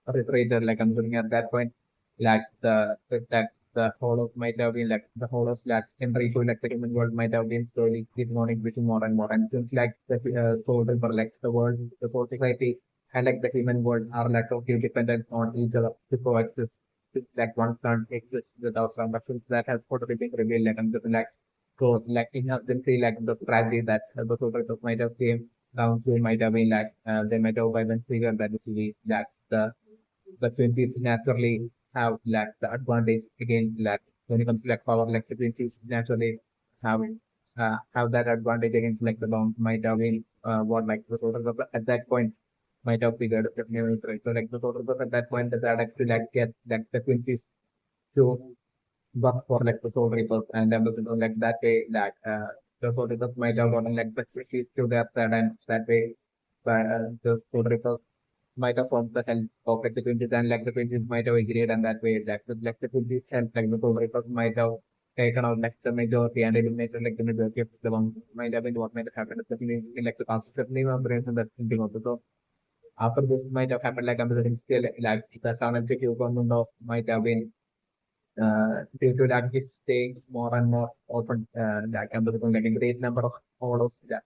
refrigerator like I'm looking at that point like that the hollow might have been like the hollows like entry to like the human world might have been slowly keeping on increasing more and more and since like the soul river like the world the soul society and like the human world are like totally dependent on each other to coexist since like one sun exists without sun but since that has totally been revealed like I'm just like so like in urgency like the tragedy that the soul river might have came Now they might have been like they might have even figured that the twenties naturally have like the advantage again like when it comes to like power like the twenties naturally have have that advantage against like the bounce might have been what like the sort of at that point might have figured the new right. So like the sort of at that point that actually like get like the twenties to work for like the soul reapers and like that way that the soul reapers might have gotten like the twenties to their side and that way the soul reapers might have formed the help of like the twenties and like the twenties might have agreed and that way like the twenties help like the soul reapers might have taken out like the majority and eliminated like the majority of the ones might have been what might have happened especially in like the concept of brains and that thinking also. So after this might have happened like I'm still like the sound and government of might have been due to that it's staying more and more open like I'm like a great number of models that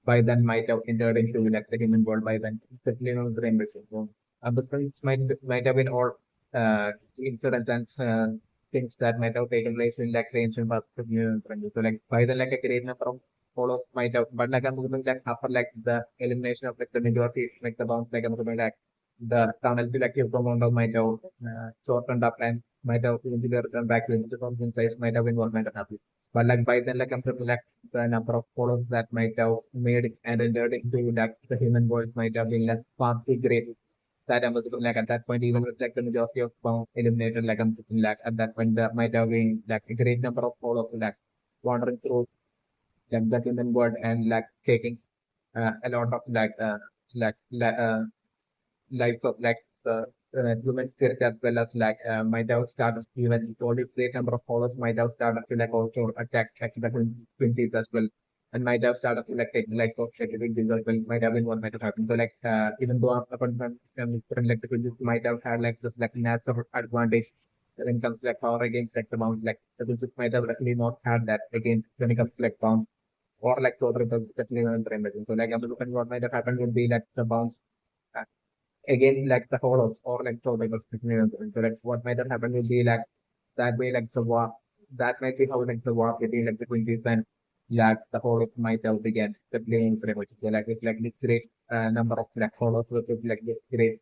by then might have entered into like the human world by then, especially in the rainbow. So the things might have been all incidents and things that might have taken place in like the ancient past of human friendly. So like by then like a great number of follows might have but like I'm looking like after like the elimination of like the majority like the bounce like I'm looking like the tunnel to like your commander might have shortened up and might have even returned back to the from size might have been what might have happened. But like by then like I'm looking like the number of followers that might have made it and entered into like the human world might have been like far too great. That I'm looking like at that point, even with like the majority of eliminated, like I'm thinking like at that point there might have been like a great number of followers like wandering through like the human world and like taking a lot of like lives of like the human spirit as well as like might have started even only great number of followers might have started to like also attack like the twenties as well and might have started to like take like of like disease as well might have been what might have happened. So like even though upon different like the twenties might have had like this like natural advantage when it comes to like power against like the mount like the twenties might have definitely not had that against when it comes to like bounce or like so definitely not. So like I'm looking what might have happened would be like the bounce again like the hollows or like so like so like what might have happened will be like that way like the war that might be how like the war between like the quincies and like the hollows might have began the playing very much so like it's like this great number of like hollows versus like this great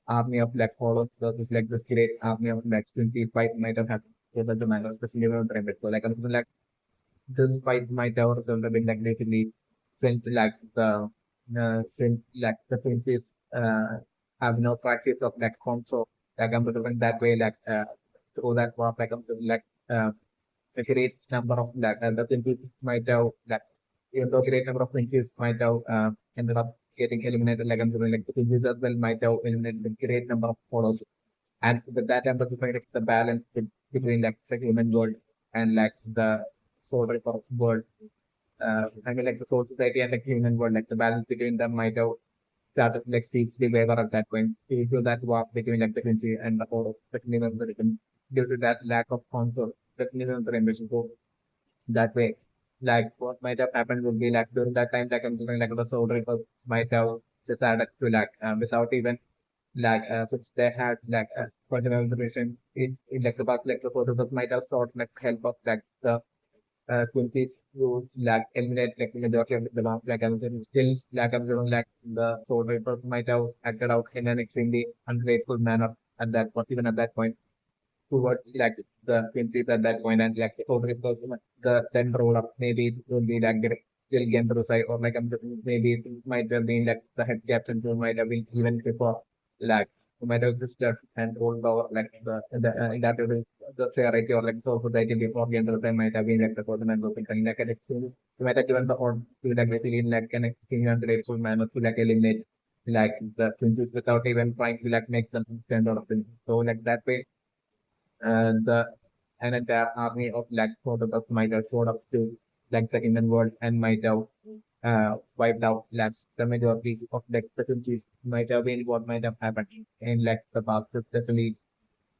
army of like hollows versus like this great army of like 25 might have happened so that's the matter especially when so like I'm like this fight might have resulted in like basically since like the since like the princes uh, have no practice of like console like I'm doing that way like through that war like I'm doing like a great number of like the princes might have like even though great number of princes might have ended up getting eliminated like I'm doing like the princes as well might have eliminated a great number of followers and with that I'm trying to the balance between like the human world and like the soul of world. I mean like the soul society and like human world, like the balance between them might have started like seeks the waiver at that point. Due to that war between like the Quincy and the whole of the kingdom of the Rican, due to that lack of console, the kingdom of the ambition. So that way, like what might have happened would be like during that time, like I'm thinking like the soul reapers might have decided to like without even like since they had like continual information in like the back like the photos might have sought like help of like the quincies to like eliminate like the majority of the bombs like I'm saying still like I'm saying like the soul reapers might have acted out in an extremely ungrateful manner at that point even at that point towards like the quincies at that point and like the soul reapers the then roll up maybe it will be like still Gendrusai or like I'm saying, maybe it might have been like the head captain who might have been even before like who might have just and rolled over like in that way, the charity or like so society before the end of the time might have been like the person and looking like an experience. You might have given the order to like basically in like an extremely ungrateful manner to like eliminate like the princes without even trying to like make them stand out of things. So like that way the an entire army of like sort of might have showed up to like the human world and might have wiped out like the majority of like the countries might have been what might have happened in like the past, especially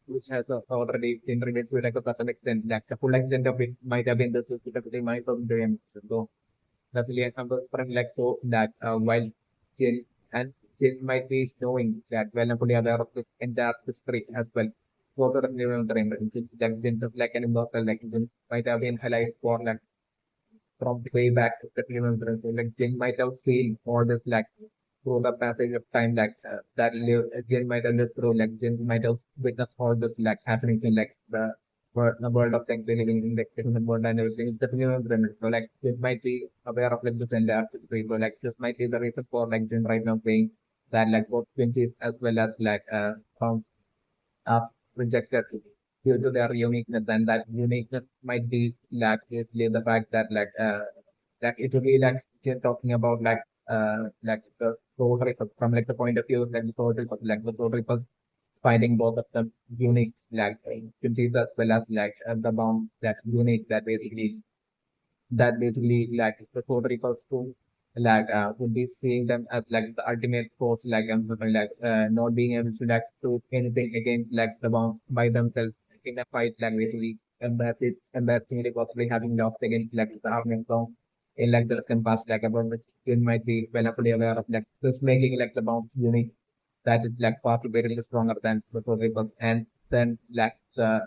which has already been released to like a certain extent, like the full extent of it might have been this is specifically my from doing. So definitely I'm different like so that while Jin and Jin might be knowing that well and fully aware of this entire history as well. So sort of new like Jin is like an immortal like Jin might have been alive for like from way back to the remembrance. So, like Jin might have seen all this like through the passage of time like Jin might have lived through like Jin might have witnessed all this like happening in like the world of like living in like different world and everything. It's definitely remembrance. So like Jin might be aware of like this entire history. So like this might be the reason for like Jin right now saying that like both Quincy's as well as like found are rejected due to their uniqueness, and that uniqueness might be like basically the fact that like it will be like just talking about like the soul reapers from like the point of view like the soul reapers finding both of them unique like conceived as well as like the bound that unique that basically like the soul reapers to would be seeing them as like the ultimate force like and something like not being able to like do anything against like the bounce by themselves in a fight like basically embarrassingly possibly having lost against like the army song in like the recent past like about which you might be well fully aware of like this making like the bounce unique that is like far superiorly stronger than the soul reapers, and then like the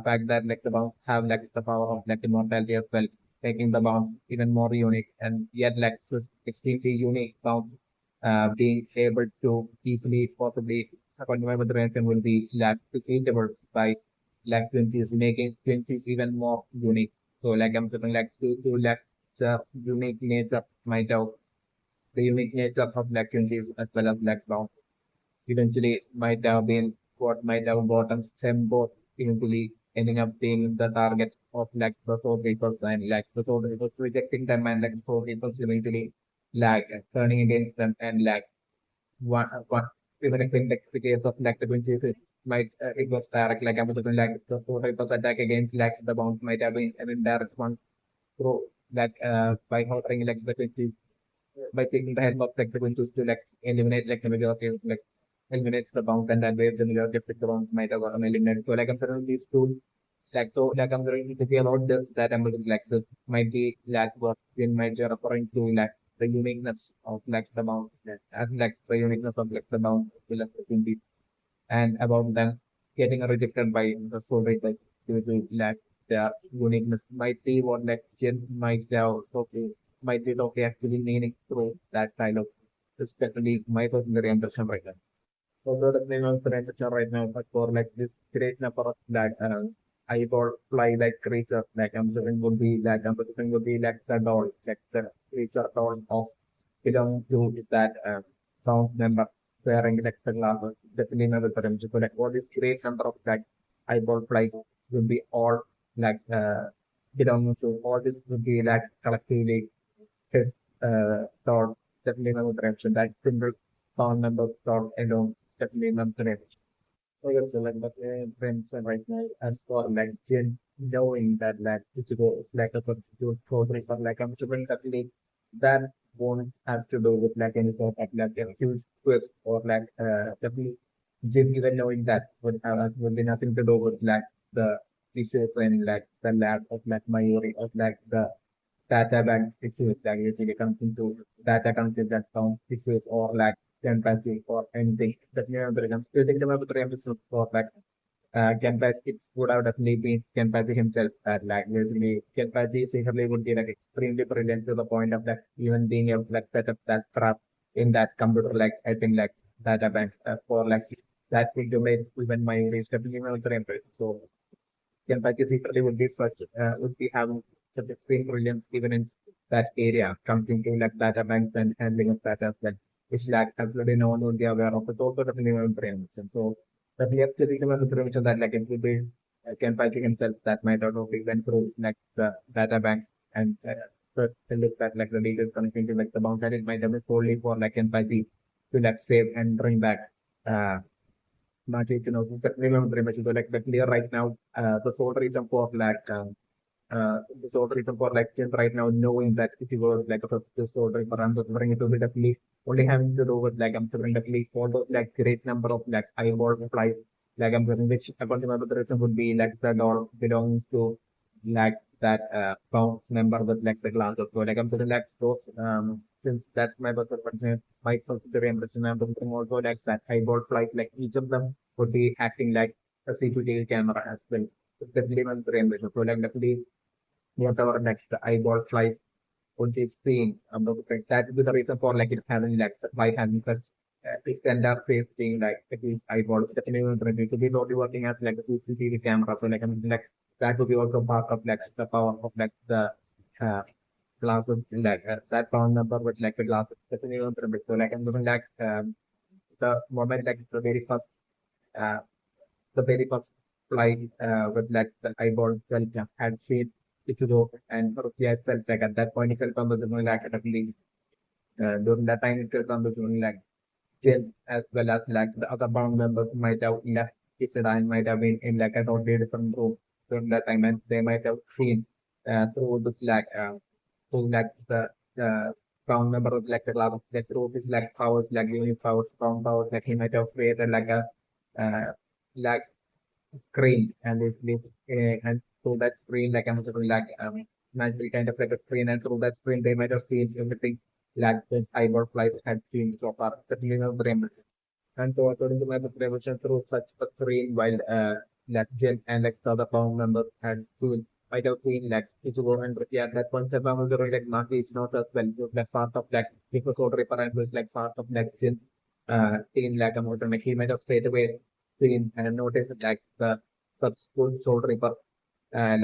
fact that like the bounce have like the power of like immortality as well, making the bound even more unique, and yet like this extremely unique bound being able to easily possibly according to my reason will be like defeatable by like twinsies, making twinsies even more unique. So like I'm saying like to like the unique nature might have the unique nature of like twinsies as well as like bound eventually might have been what might have gotten them both eventually ending up being the target of like the soul reapers and like the soul reapers rejecting them and like the soul reapers eventually like turning against them and like one even if in like the case of like the Quincy it might it was direct like I was looking like the soul reapers attack against like the bounce might have been an indirect one through like by countering like the Quincy by taking the help of like the Quintus to like eliminate like the majority of like eliminate the bounce and that way the majority of the bounce might have gotten eliminated. So like I'm considering these two like so like I'm considering to be about this that I'm looking like this might be like what in might be referring to like the uniqueness of like the bounce as like the uniqueness of like the bounce to like the Quincy and about them getting rejected by the soulmate like due to lack their uniqueness might be what like Jen might have okay might be okay actually meaning through that dialogue. Especially my personal impression right now. Although the name of the impression right now, but for like this great number of like eyeball fly like creature like I'm saying would be like I'm saying would be like the doll like the creature doll of belong to that sound member wearing like the glasses, definitely another term. So like what is great number of like eyeball flies will be all like belonging to all this would be like collectively his thought, definitely another direction. That single sound member thought alone is definitely another direction. So yes, so like but friends and right now as for like Jen knowing that like it's like a substitute for three for like I'm sure definitely that won't have to do with like any sort of like a huge twist or like definitely Jim even knowing that would be nothing to do with like the issues and like the lack of like Mayuri of like the DataBank issues like basically comes into data content that sound issues or like empathy or anything. Definitely I'm still thinking about the episode for like Kenpachi, it would have definitely been Kenpachi himself that like basically Kenpachi secretly would be like extremely brilliant to the point of that even being able to like set up that trap in that computer like I think like data bank for like that thing to make even my race definitely one of the interest. So Kenpachi secretly would be such would be having such extreme brilliance even in that area coming to like data banks and handling of data as well. Which like absolutely no one would be aware of. It's also definitely one of the interest. So but we have to think about the information that like it will be can Patrick himself that might not have went through like the data bank and first to look at like the details connecting to like the bounce and it might have been solely for like empathy to like save and bring back uh not you know but remember very much so like the clear right now the sole reason for like the sole reason for like just right now knowing that if you was like a the sole reason I'm bring it to be definitely only having to do with like I'm doing definitely for those like great number of like eyeball flies like I'm getting which according to my reason would be like the doll belongs to like that bounce member with like the glasses. So like I'm putting like those since that's my personal my personal impression I'm putting also like that eyeball flight like each of them would be acting like a CCTV camera as well. So definitely my impression. So like definitely whatever like the eyeball flies would be seen. That would be the reason for like it having like by having such its entire face being like at least eyeballs. Definitely it could be totally working as like a CCTV camera. So like I mean like that would be also part of like the power of like the uh, glasses like that phone number with like the glasses. Definitely remember. So like I'm looking like the moment like uh, the very first flight with like the eyeball itself had seen Ichigo and Rukia itself like at that point itself on the journal like academically during that time itself on the journal like Jin as well as like the other band members might have left Ichidan might have been in like a totally different room during that time and they might have seen through this like through like the ground member of like the class like through his like powers like unique powers strong powers like he might have created like a like screen and basically and through that screen like I'm sort of like magical kind of like a screen and through that screen they might have seen everything like this eyeball flights had seen so far, especially in the brain. And so according to my observation through such a screen while like Jen and like the other pound members had seen might have seen like Ichigo and Ricky at that point the was like Maki Ichinos as well. So like part of like episode Ripper and was like part of like Jen team like a motor like he might have straight away seen and noticed like the subsequent soul reaper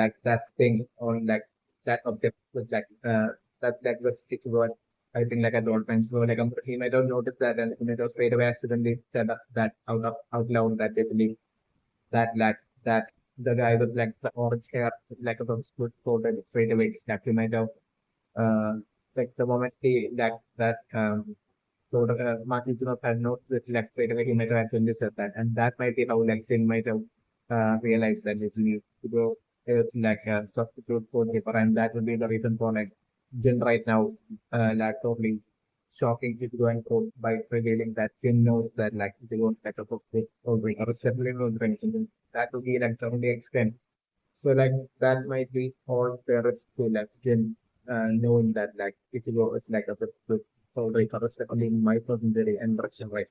like that thing on like that object was like that was Ichigo I think like a dolphin. So like he might have noticed that and he might have straight away accidentally said that out loud that they believe that like that the guy with like the orange hair with like a good folded straight away that he might have uh like the moment he that sort of Martin had noticed it like straight away he might have actually said that and that might be how like Finn might have realized that this need to go is like a substitute for paper and that would be the reason for like Jin right now like totally shocking to going through by revealing that Jin knows that like they won't like a book or bring or definitely no mention that would be like to the extent. So like that might be all parents to like Jin knowing that like Ichigo is like a substitute soldier for especially in my personal and direction right.